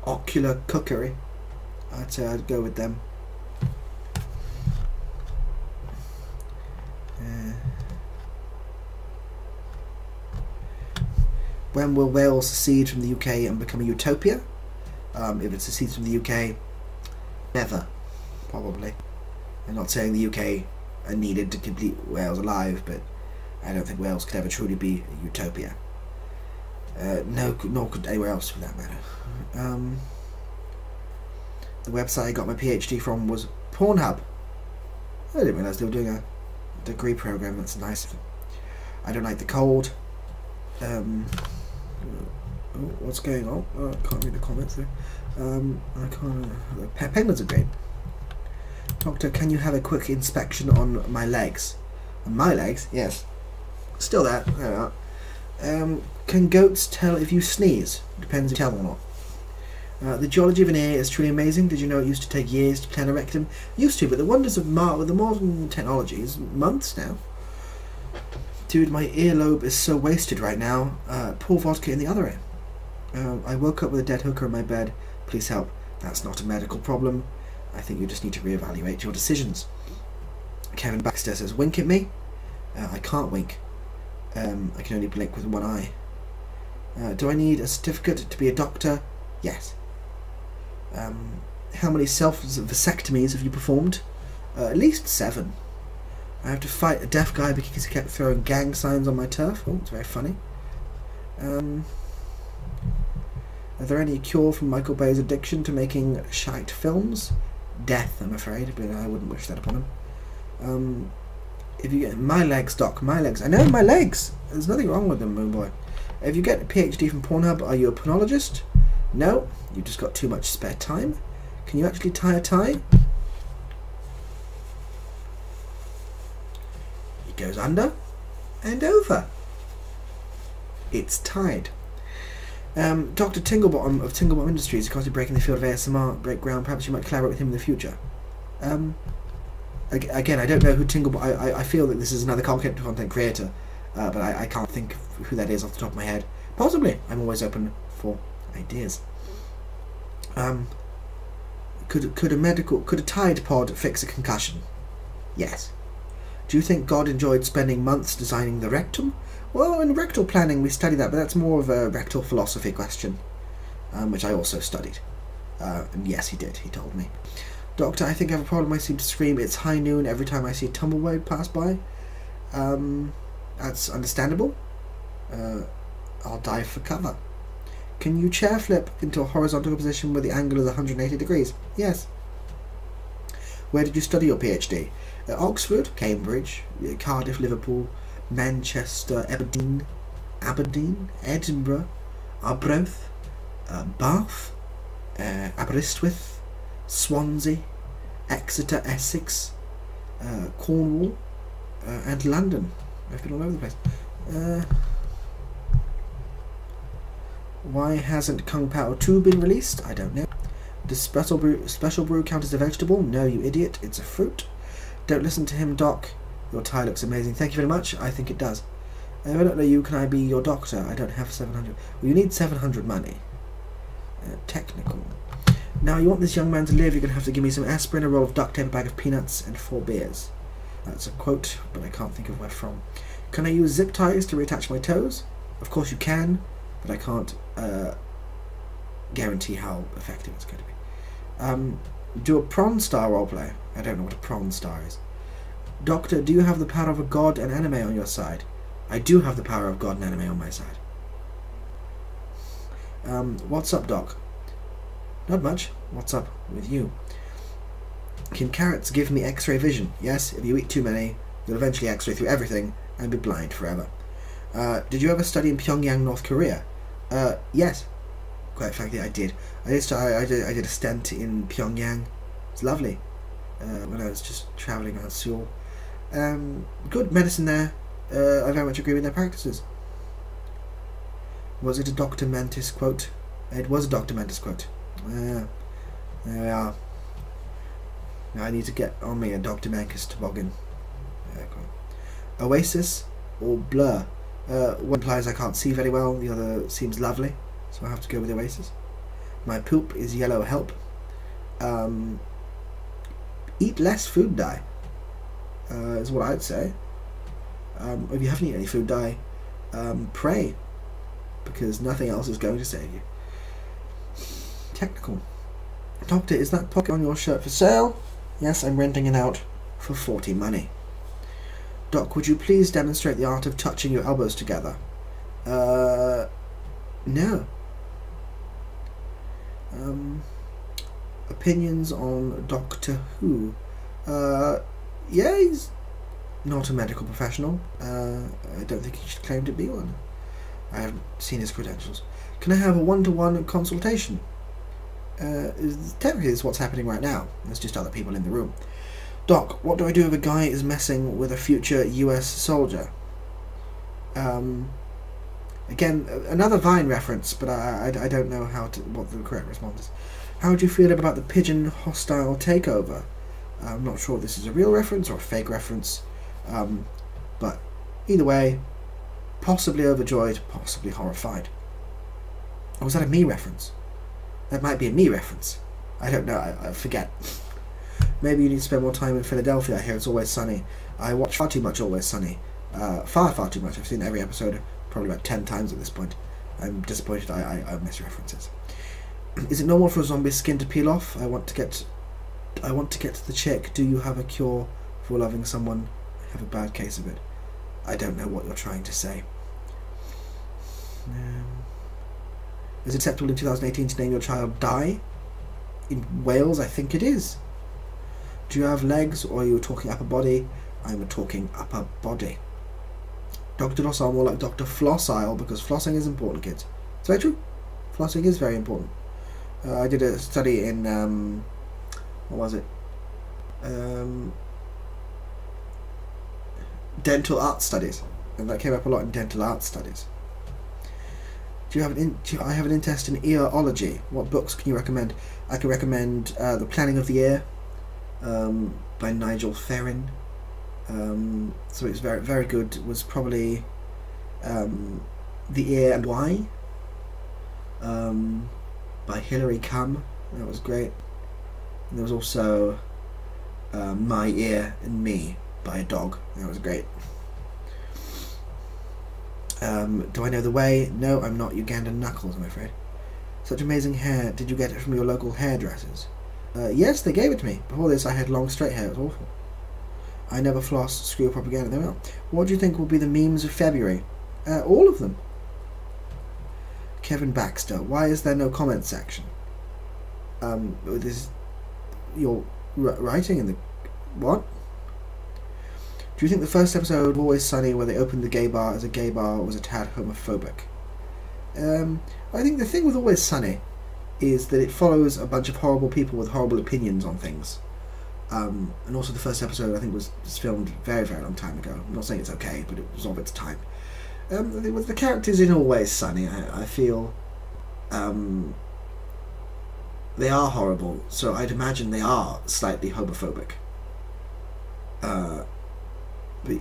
ocular cookery. I'd say I'd go with them. When will Wales secede from the UK and become a utopia? If it secedes from the UK, never, probably. I'm not saying the UK are needed to keep Wales alive, but I don't think Wales could ever truly be a utopia. Nor could anywhere else for that matter. The website I got my PhD from was Pornhub. I didn't realise they were doing a degree program. That's nice. I don't like the cold. What's going on? Oh, I can't read the comments there. I can't. Penguins are great. Doctor, can you have a quick inspection on my legs? On my legs? Yes. Still there. There we are. Can goats tell if you sneeze? Depends if you tell them or not. The geology of an ear is truly amazing. Did you know it used to take years to plan a rectum? Used to, but the wonders of with the modern technology is months now. Dude, my earlobe is so wasted right now. Pour vodka in the other ear. I woke up with a dead hooker in my bed. Please help. That's not a medical problem. I think you just need to reevaluate your decisions. Kevin Baxter says, wink at me? I can't wink. I can only blink with one eye. Do I need a certificate to be a doctor? Yes. How many self-vasectomies have you performed? At least 7. I have to fight a deaf guy because he kept throwing gang signs on my turf. Oh, it's very funny. Are there any cure for Michael Bay's addiction to making shite films? Death, I'm afraid, but I wouldn't wish that upon him. If you get my legs, Doc, my legs. I know my legs. There's nothing wrong with them, moon boy. If you get a PhD from Pornhub, are you a pornologist? No, you've just got too much spare time. Can you actually tie a tie? It goes under and over. It's tied. Dr. Tinglebottom of Tinglebottom Industries is constantly breaking the field of ASMR, break ground. Perhaps you might collaborate with him in the future. Again, I don't know who Tinglebottom... I feel that this is another content creator, but I can't think of who that is off the top of my head. Possibly. I'm always open for ideas. Could a Tide Pod fix a concussion? Yes. Do you think God enjoyed spending months designing the rectum? Well, in rectal planning we study that, but that's more of a rectal philosophy question, which I also studied. And yes, he did. He told me. Doctor, I think I have a problem. I seem to scream "It's high noon" every time I see a tumbleweed pass by. That's understandable. I'll dive for cover. Can you chair flip into a horizontal position where the angle is 180 degrees? Yes. Where did you study your PhD? Oxford, Cambridge, Cardiff, Liverpool, Manchester, Aberdeen, Edinburgh, Arbroath, Bath, Aberystwyth, Swansea, Exeter, Essex, Cornwall, and London. I've been all over the place. Why hasn't Kung Pao 2 been released? I don't know. Does special brew count as a vegetable? No, you idiot. It's a fruit. Don't listen to him, Doc. Your tie looks amazing. Thank you very much. I think it does. I don't know you. Can I be your doctor? I don't have 700. Well, you need 700 money. Technical. Now, you want this young man to live, you're going to have to give me some aspirin, a roll of duct tape, a bag of peanuts, and 4 beers. That's a quote, but I can't think of where from. Can I use zip ties to reattach my toes? Of course you can, but I can't guarantee how effective it's going to be. Do a prawn star roleplay. I don't know what a prawn star is. Doctor, do you have the power of a god and anime on your side? I do have the power of god and anime on my side. What's up, Doc? Not much. What's up with you? Can carrots give me X-ray vision? Yes, if you eat too many, you'll eventually X-ray through everything and be blind forever. Did you ever study in Pyongyang, North Korea? Yes. Quite frankly, I did. I did a stint in Pyongyang. It's lovely. When I was just travelling around Seoul. Good medicine there. I very much agree with their practices. Was it a Dr. Mantis quote? It was a Dr. Mantis quote. There we are. Now I need to get on me a Dr. Mantis toboggan. Oasis or Blur? One implies I can't see very well, the other seems lovely, so I have to go with Oasis. My poop is yellow, help. Eat less food dye, is what I'd say. If you haven't eaten any food dye, pray, because nothing else is going to save you. Technical. Doctor, is that pocket on your shirt for sale? Yes, I'm renting it out for 40 money. Doc, would you please demonstrate the art of touching your elbows together? No. Opinions on Doctor Who? Yeah, he's not a medical professional. I don't think he should claim to be one. I haven't seen his credentials. Can I have a one-to-one consultation? Technically, this is what's happening right now. There's just other people in the room. Doc, what do I do if a guy is messing with a future US soldier? Again, another Vine reference, but I don't know what the correct response is. How do you feel about the pigeon hostile takeover? I'm not sure if this is a real reference or a fake reference, but either way, possibly overjoyed, possibly horrified. Or was that a me reference? That might be a me reference. I don't know, I forget. Maybe you need to spend more time in Philadelphia. I hear it's always sunny. I watch far too much Always Sunny. Far too much. I've seen every episode probably about 10 times at this point. I'm disappointed I miss references. Is it normal for a zombie skin to peel off? I want to get to the chick. Do you have a cure for loving someone? I have a bad case of it. I don't know what you're trying to say. Is it acceptable in 2018 to name your child Di? In Wales, I think it is. Do you have legs, or are you talking upper body? I'm talking upper body. Dr. Docile, more like Dr. Flossile, because flossing is important, kids. Is that true? Flossing is very important. I did a study in, what was it? Dental art studies, and that came up a lot in dental art studies. I have an interest in earology. What books can you recommend? I can recommend The Planning of the Ear by Nigel Ferrin. So it's very, very good. It was probably The Ear and Why by Hilary Cam. That was great. And there was also My Ear and Me by a dog. That was great. Do I know the way? No, I'm not Ugandan Knuckles, I'm afraid. Such amazing hair. Did you get it from your local hairdressers? Yes, they gave it to me. Before this, I had long straight hair. It was awful. I never flossed. Screw propaganda. They will. What do you think will be the memes of February? All of them. Kevin Baxter. Why is there no comment section? This you're writing in the what? Do you think the first episode of Always Sunny, where they opened the gay bar as a gay bar, was a tad homophobic? I think the thing with Always Sunny is that it follows a bunch of horrible people with horrible opinions on things. And also the first episode, I think, was filmed very, very long time ago. I'm not saying it's okay, but it was of its time. With the characters in Always Sunny, I feel they are horrible, so I'd imagine they are slightly homophobic. But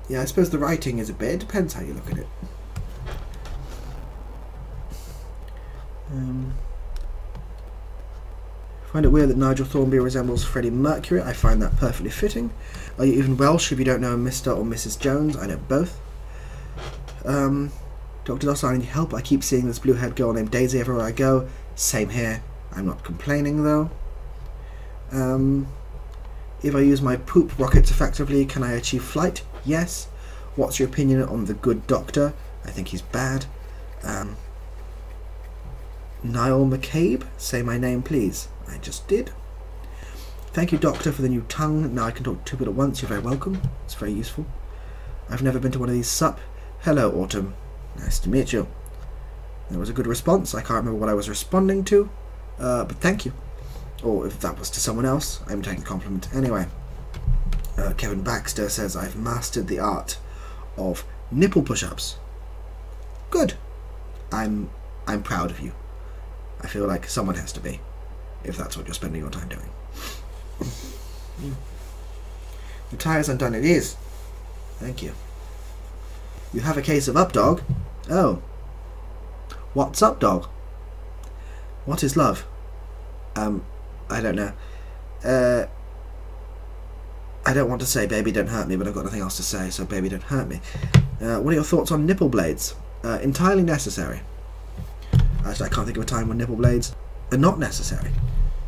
yeah, I suppose the writing is a bit. It depends how you look at it. I find it weird that Nigel Thornby resembles Freddie Mercury. I find that perfectly fitting. Are you even Welsh if you don't know Mr. or Mrs. Jones? I know both. Dr. Docile, I need help. I keep seeing this blue-haired girl named Daisy everywhere I go. Same here. I'm not complaining though. If I use my poop rockets effectively, can I achieve flight? Yes. What's your opinion on the good doctor? I think he's bad. Niall McCabe, say my name please. I just did. Thank you, Doctor, for the new tongue. Now I can talk to two people at once. You're very welcome. It's very useful. I've never been to one of these sup. Hello, Autumn. Nice to meet you. There was a good response. I can't remember what I was responding to, but thank you. Or if that was to someone else, I'm taking the compliment anyway. Kevin Baxter says I've mastered the art of nipple push-ups. Good. I'm proud of you. I feel like someone has to be, if that's what you're spending your time doing. The tire's undone. It is. Thank you. You have a case of up, dog. Oh. What's up, dog? What is love? I don't know. I don't want to say baby don't hurt me, but I've got nothing else to say, so baby don't hurt me. What are your thoughts on nipple blades? Entirely necessary. Actually, I can't think of a time when nipple blades are not necessary.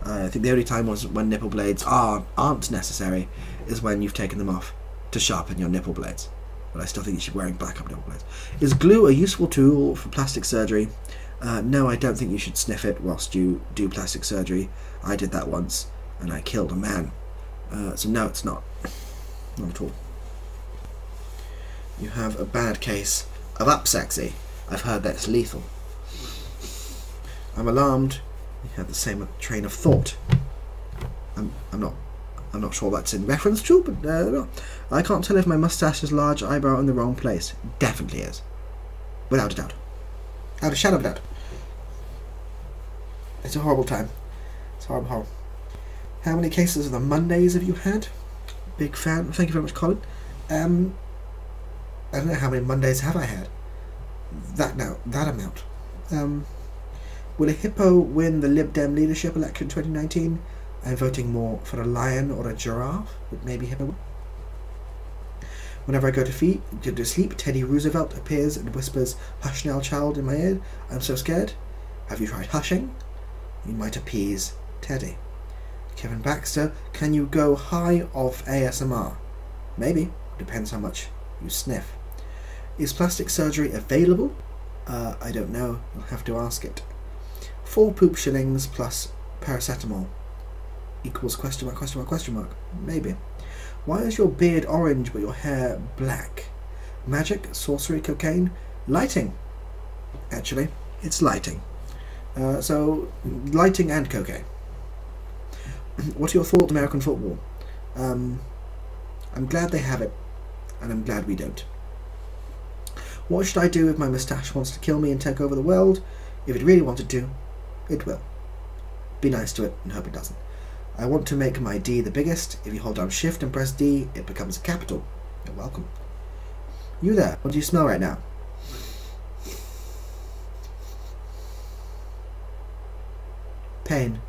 I think the only time was when nipple blades aren't necessary is when you've taken them off to sharpen your nipple blades. But I still think you should be wearing backup nipple blades. Is glue a useful tool for plastic surgery? No, I don't think you should sniff it whilst you do plastic surgery. I did that once, and I killed a man. So no, it's not. Not at all. You have a bad case of upsexy. I've heard that's lethal. I'm alarmed. You have the same train of thought. I'm not sure that's in reference to, but I can't tell if my mustache is large, eyebrow in the wrong place. Definitely is. Without a doubt. Out of shadow of a doubt. It's a horrible time. It's horrible, horrible. How many cases of the Mondays have you had? Big fan. Thank you very much, Colin. I don't know how many Mondays have I had. That amount. Will a hippo win the Lib Dem leadership election 2019? I'm voting more for a lion or a giraffe, but maybe hippo. Whenever I go to sleep, Teddy Roosevelt appears and whispers, "Hush now, child," in my ear. I'm so scared. Have you tried hushing? You might appease Teddy. Kevin Baxter, can you go high off ASMR? Maybe. Depends how much you sniff. Is plastic surgery available? I don't know. You'll have to ask it. 4 poop shillings plus paracetamol equals question mark, question mark, question mark. Maybe. Why is your beard orange but your hair black? Magic, sorcery, cocaine? Lighting. Actually, it's lighting. So, lighting and cocaine. What are your thoughts on American football? I'm glad they have it, and I'm glad we don't. What should I do if my moustache wants to kill me and take over the world? If it really wanted to, it will. Be nice to it and hope it doesn't. I want to make my D the biggest. If you hold down Shift and press D, it becomes a capital. You're welcome. You there, what do you smell right now? Pain.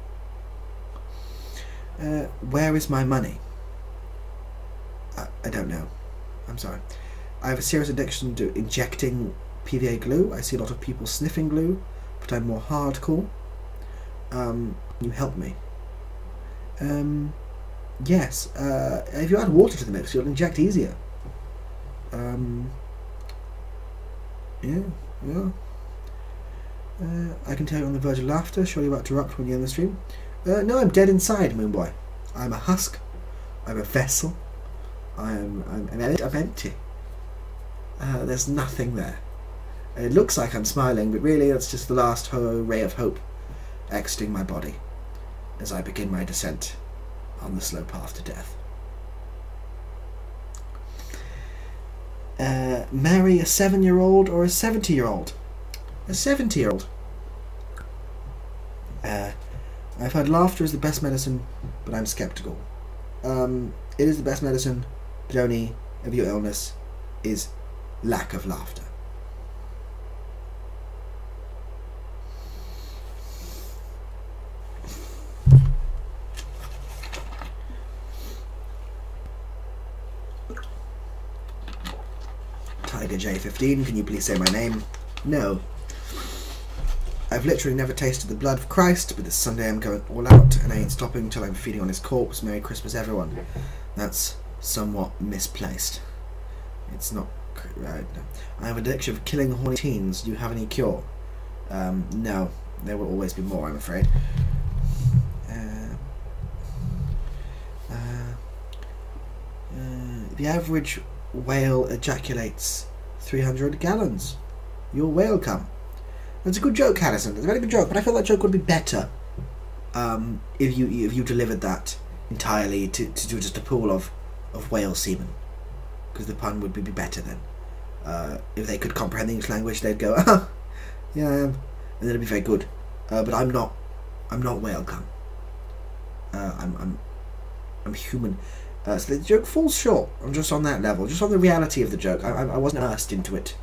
Where is my money? I don't know. I'm sorry. I have a serious addiction to injecting PVA glue. I see a lot of people sniffing glue, but I'm more hardcore. You help me. Yes. If you add water to the mix, you'll inject easier. Yeah. I can tell you're on the verge of laughter. Surely you're about to erupt when you end the stream. No, I'm dead inside, Moonboy. I'm a husk. I'm a vessel. I'm empty. There's nothing there. It looks like I'm smiling, but really it's just the last ray of hope exiting my body as I begin my descent on the slow path to death. Marry a 7-year-old or a 70-year-old? A 70-year-old. I've heard laughter is the best medicine, but I'm skeptical. It is the best medicine, but only if your illness is lack of laughter. Tiger J15, can you please say my name? No. I've literally never tasted the blood of Christ, but this Sunday I'm going all out, and I ain't stopping till I'm feeding on his corpse. Merry Christmas, everyone. That's somewhat misplaced. It's not right. No. I have an addiction of killing horny teens. Do you have any cure? No. There will always be more, I'm afraid. The average whale ejaculates 300 gallons. Your whale cum. That's a good joke, Harrison. It's a very good joke, but I feel that joke would be better if you delivered that entirely to just a pool of whale semen, because the pun would be better then. If they could comprehend the English language, they'd go, "Ah, yeah, I am," and then it'd be very good. But I'm not whale cum. I'm human. So the joke falls short. I'm just on that level, just on the reality of the joke. I wasn't immersed into it,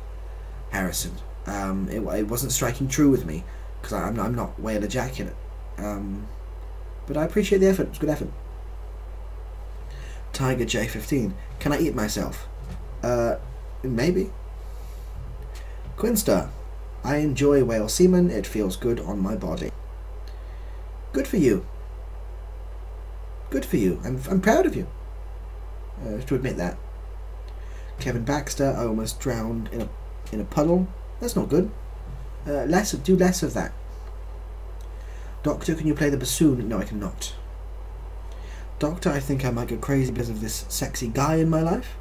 Harrison. It wasn't striking true with me because I'm not whale ejaculate. But I appreciate the effort. It's a good effort. Tiger J15. Can I eat myself? Maybe. Quinster. I enjoy whale semen. It feels good on my body. Good for you. Good for you. I'm proud of you. To admit that. Kevin Baxter. I almost drowned in a puddle. That's not good. Do less of that. Doctor, can you play the bassoon? No, I cannot. Doctor, I think I might go crazy because of this sexy guy in my life.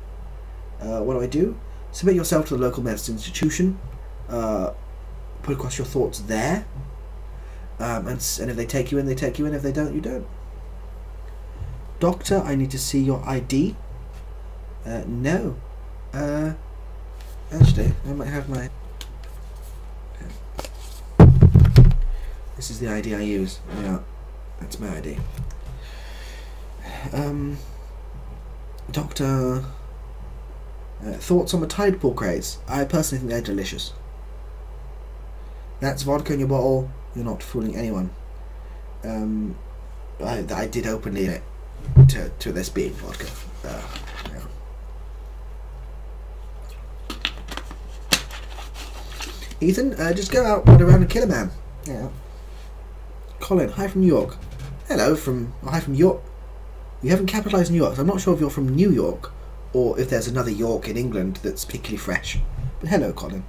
What do? Submit yourself to the local medicine institution. Put across your thoughts there. And if they take you in, they take you in. If they don't, you don't. Doctor, I need to see your ID. No. Actually, I might have my... This is the ID I use. Yeah, that's my ID. Doctor... thoughts on the Tide Pool craze? I personally think they're delicious. That's vodka in your bottle. You're not fooling anyone. I did openly admit to this being vodka. Yeah. Ethan, just go out, run around and kill a man. Yeah. Colin, hi from New York. Hello hi from York. You haven't capitalised New York, so I'm not sure if you're from New York or if there's another York in England that's particularly fresh. But hello, Colin.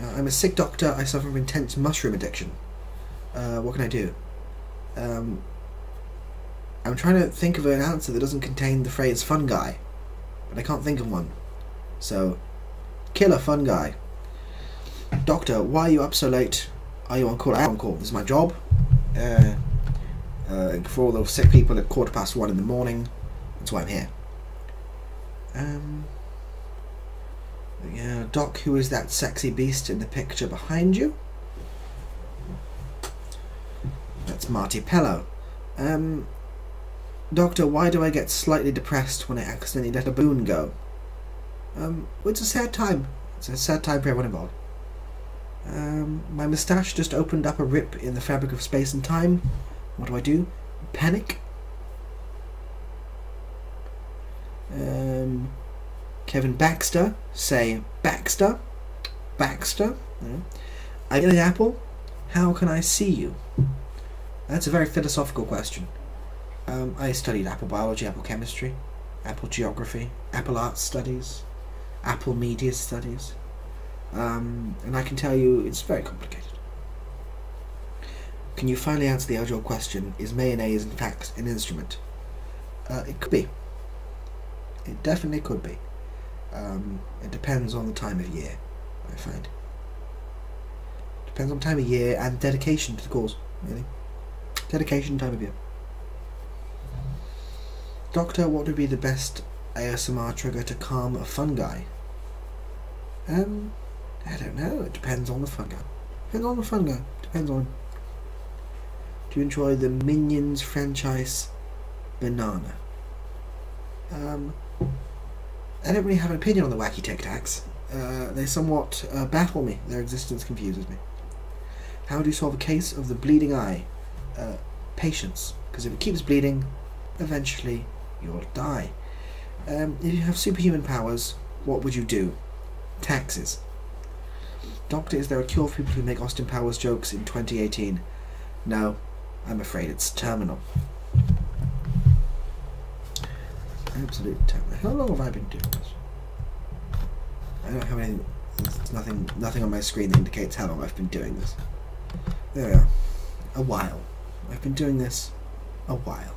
I'm a sick doctor. I suffer from intense mushroom addiction. What can I do? I'm trying to think of an answer that doesn't contain the phrase fun guy, but I can't think of one. So, kill a fun guy. Doctor, why are you up so late? Are you on call? I'm on call. This is my job. For all those sick people at 1:15 in the morning. That's why I'm here. Yeah, Doc, who is that sexy beast in the picture behind you? That's Marty Pello. Doctor, why do I get slightly depressed when I accidentally let a balloon go? It's a sad time. It's a sad time for everyone involved. My moustache just opened up a rip in the fabric of space and time. What do? Panic? Kevin Baxter. Say Baxter. Baxter. Yeah. I get an apple. How can I see you? That's a very philosophical question. I studied apple biology, apple chemistry, apple geography, apple arts studies, apple media studies, and I can tell you it's very complicated. Can you finally answer the age-old question, is mayonnaise in fact an instrument? It could be. It definitely could be. It depends on the time of year, I find. Depends on time of year and dedication to the cause, really. Dedication, time of year. Doctor, what would be the best ASMR trigger to calm a fungi? I don't know. It depends on the fungi. Depends on the fungi. Depends on. Do you enjoy the Minions franchise banana? I don't really have an opinion on the wacky Tic Tacs. They somewhat baffle me. Their existence confuses me. How do you solve a case of the bleeding eye? Patience. Because if it keeps bleeding, eventually you'll die. If you have superhuman powers, what would you do? Taxes. Doctor, is there a cure for people who make Austin Powers jokes in 2018? No, I'm afraid it's terminal. Absolute terminal. How long have I been doing this? I don't have anything. There's nothing on my screen that indicates how long I've been doing this. There we are. A while. I've been doing this a while.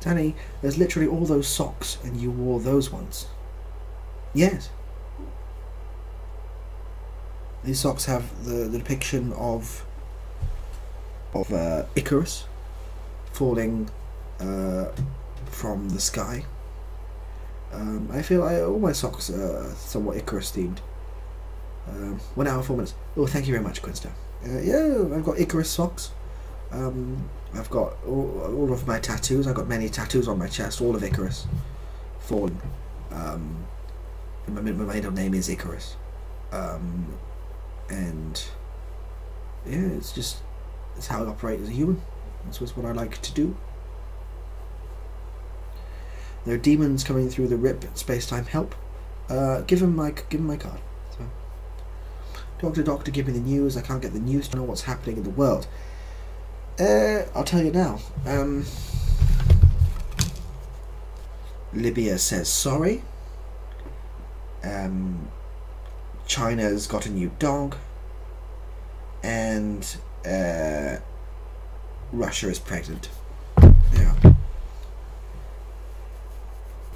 Danny, there's literally all those socks and you wore those ones. Yes. These socks have the depiction of Icarus falling from the sky. I feel all my socks are somewhat Icarus themed. 1 hour 4 minutes. Oh, thank you very much, Quinster. Yeah, I've got Icarus socks. I've got all of my tattoos. I've got many tattoos on my chest, all of Icarus falling. My middle name is Icarus. And yeah, it's how I operate as a human. That's what I like to do. There are demons coming through the rip. Space-time, help. Give him my card. So, doctor, give me the news. I can't get the news to know what's happening in the world. I'll tell you now. Libya says sorry. China's got a new dog. And Russia is pregnant. Yeah.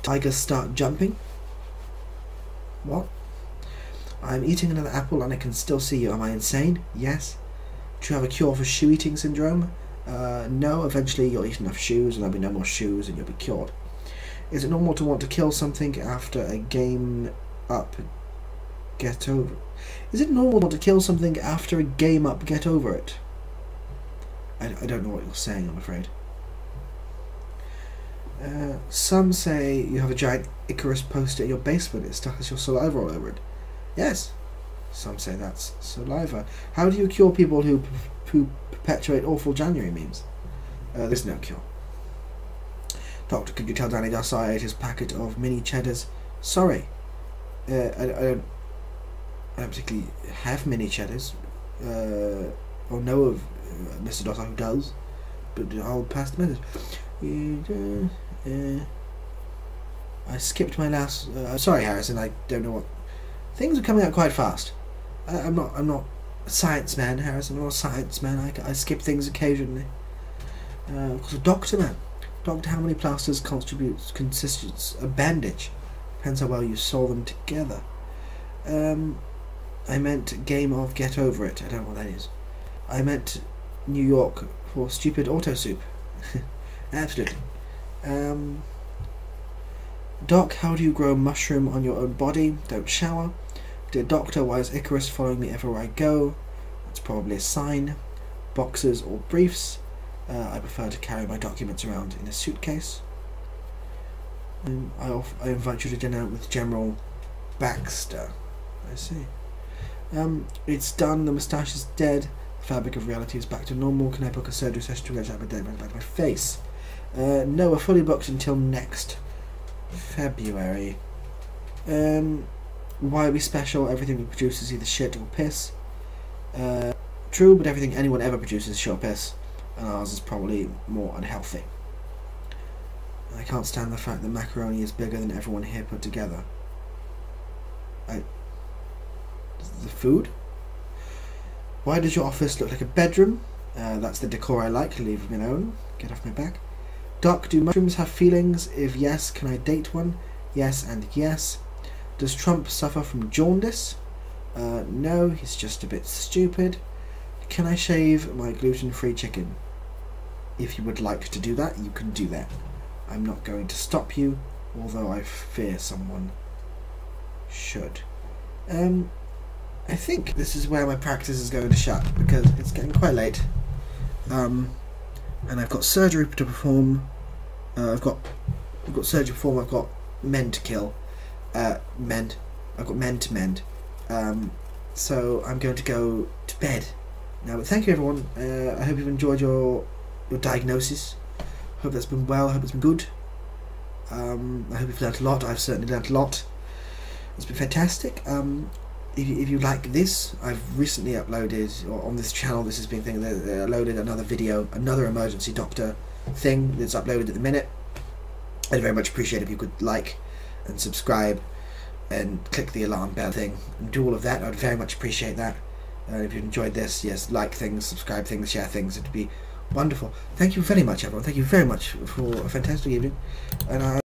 Tigers start jumping. What? I'm eating another apple and I can still see you. Am I insane? Yes. Do you have a cure for shoe eating syndrome? No. Eventually you'll eat enough shoes and there'll be no more shoes and you'll be cured. Is it normal to want to kill something after a game up? Get over. Is it normal to kill something after a game up? Get over it. I don't know what you're saying, I'm afraid. Some say you have a giant Icarus poster in your basement. It stuck as your saliva all over it. Yes. Some say that's saliva. How do you cure people who perpetuate awful January memes? There's no cure. Doctor, could you tell Danny Docile ate his packet of mini cheddars? Sorry. I don't particularly have mini cheddars. Or know of Mr. Docile who does. But I'll pass the message. I skipped my last... sorry, Harrison, I don't know what... Things are coming out quite fast. I'm not a science man, Harrison. I'm not a science man. I skip things occasionally. Because a doctor, man. Doctor, how many plasters constitutes a bandage? Depends how well you sew them together. I meant game of get over it. I don't know what that is. I meant New York for stupid auto soup. Absolutely. Doc, how do you grow a mushroom on your own body? Don't shower. Dear Doctor, why is Icarus following me everywhere I go? That's probably a sign. Boxes or briefs. I prefer to carry my documents around in a suitcase. I invite you to dinner with General Baxter. I see. It's done. The moustache is dead. The fabric of reality is back to normal. Can I book a surgery session to get out my day back to my face? No, we're fully booked until next February. Why are we special? Everything we produce is either shit or piss. True, but everything anyone ever produces is shit or piss. and ours is probably more unhealthy. I can't stand the fact that macaroni is bigger than everyone here put together. The food? Why does your office look like a bedroom? That's the decor I like. Leave me alone. Get off my back. Doc, do mushrooms have feelings? If yes, can I date one? Yes and yes. Does Trump suffer from jaundice? No, he's just a bit stupid. Can I shave my gluten-free chicken? If you would like to do that, you can do that. I'm not going to stop you, although I fear someone should. I think this is where my practice is going to shut, because it's getting quite late. And I've got surgery to perform. I've got surgery to perform. I've got men to kill. I've got men to mend. So I'm going to go to bed now. But thank you, everyone. I hope you've enjoyed your diagnosis. Hope that's been well. I hope it's been good. I hope you've learnt a lot. I've certainly learnt a lot. It's been fantastic. If you like this, I've recently uploaded, or on this channel, this has been thing. They uploaded another video, another emergency doctor thing that's uploaded at the minute. I'd very much appreciate if you could like and subscribe and click the alarm bell thing and do all of that. I'd very much appreciate that. If you enjoyed this, yes, like things, subscribe things, share things. It'd be wonderful. Thank you very much, everyone. Thank you very much for a fantastic evening, and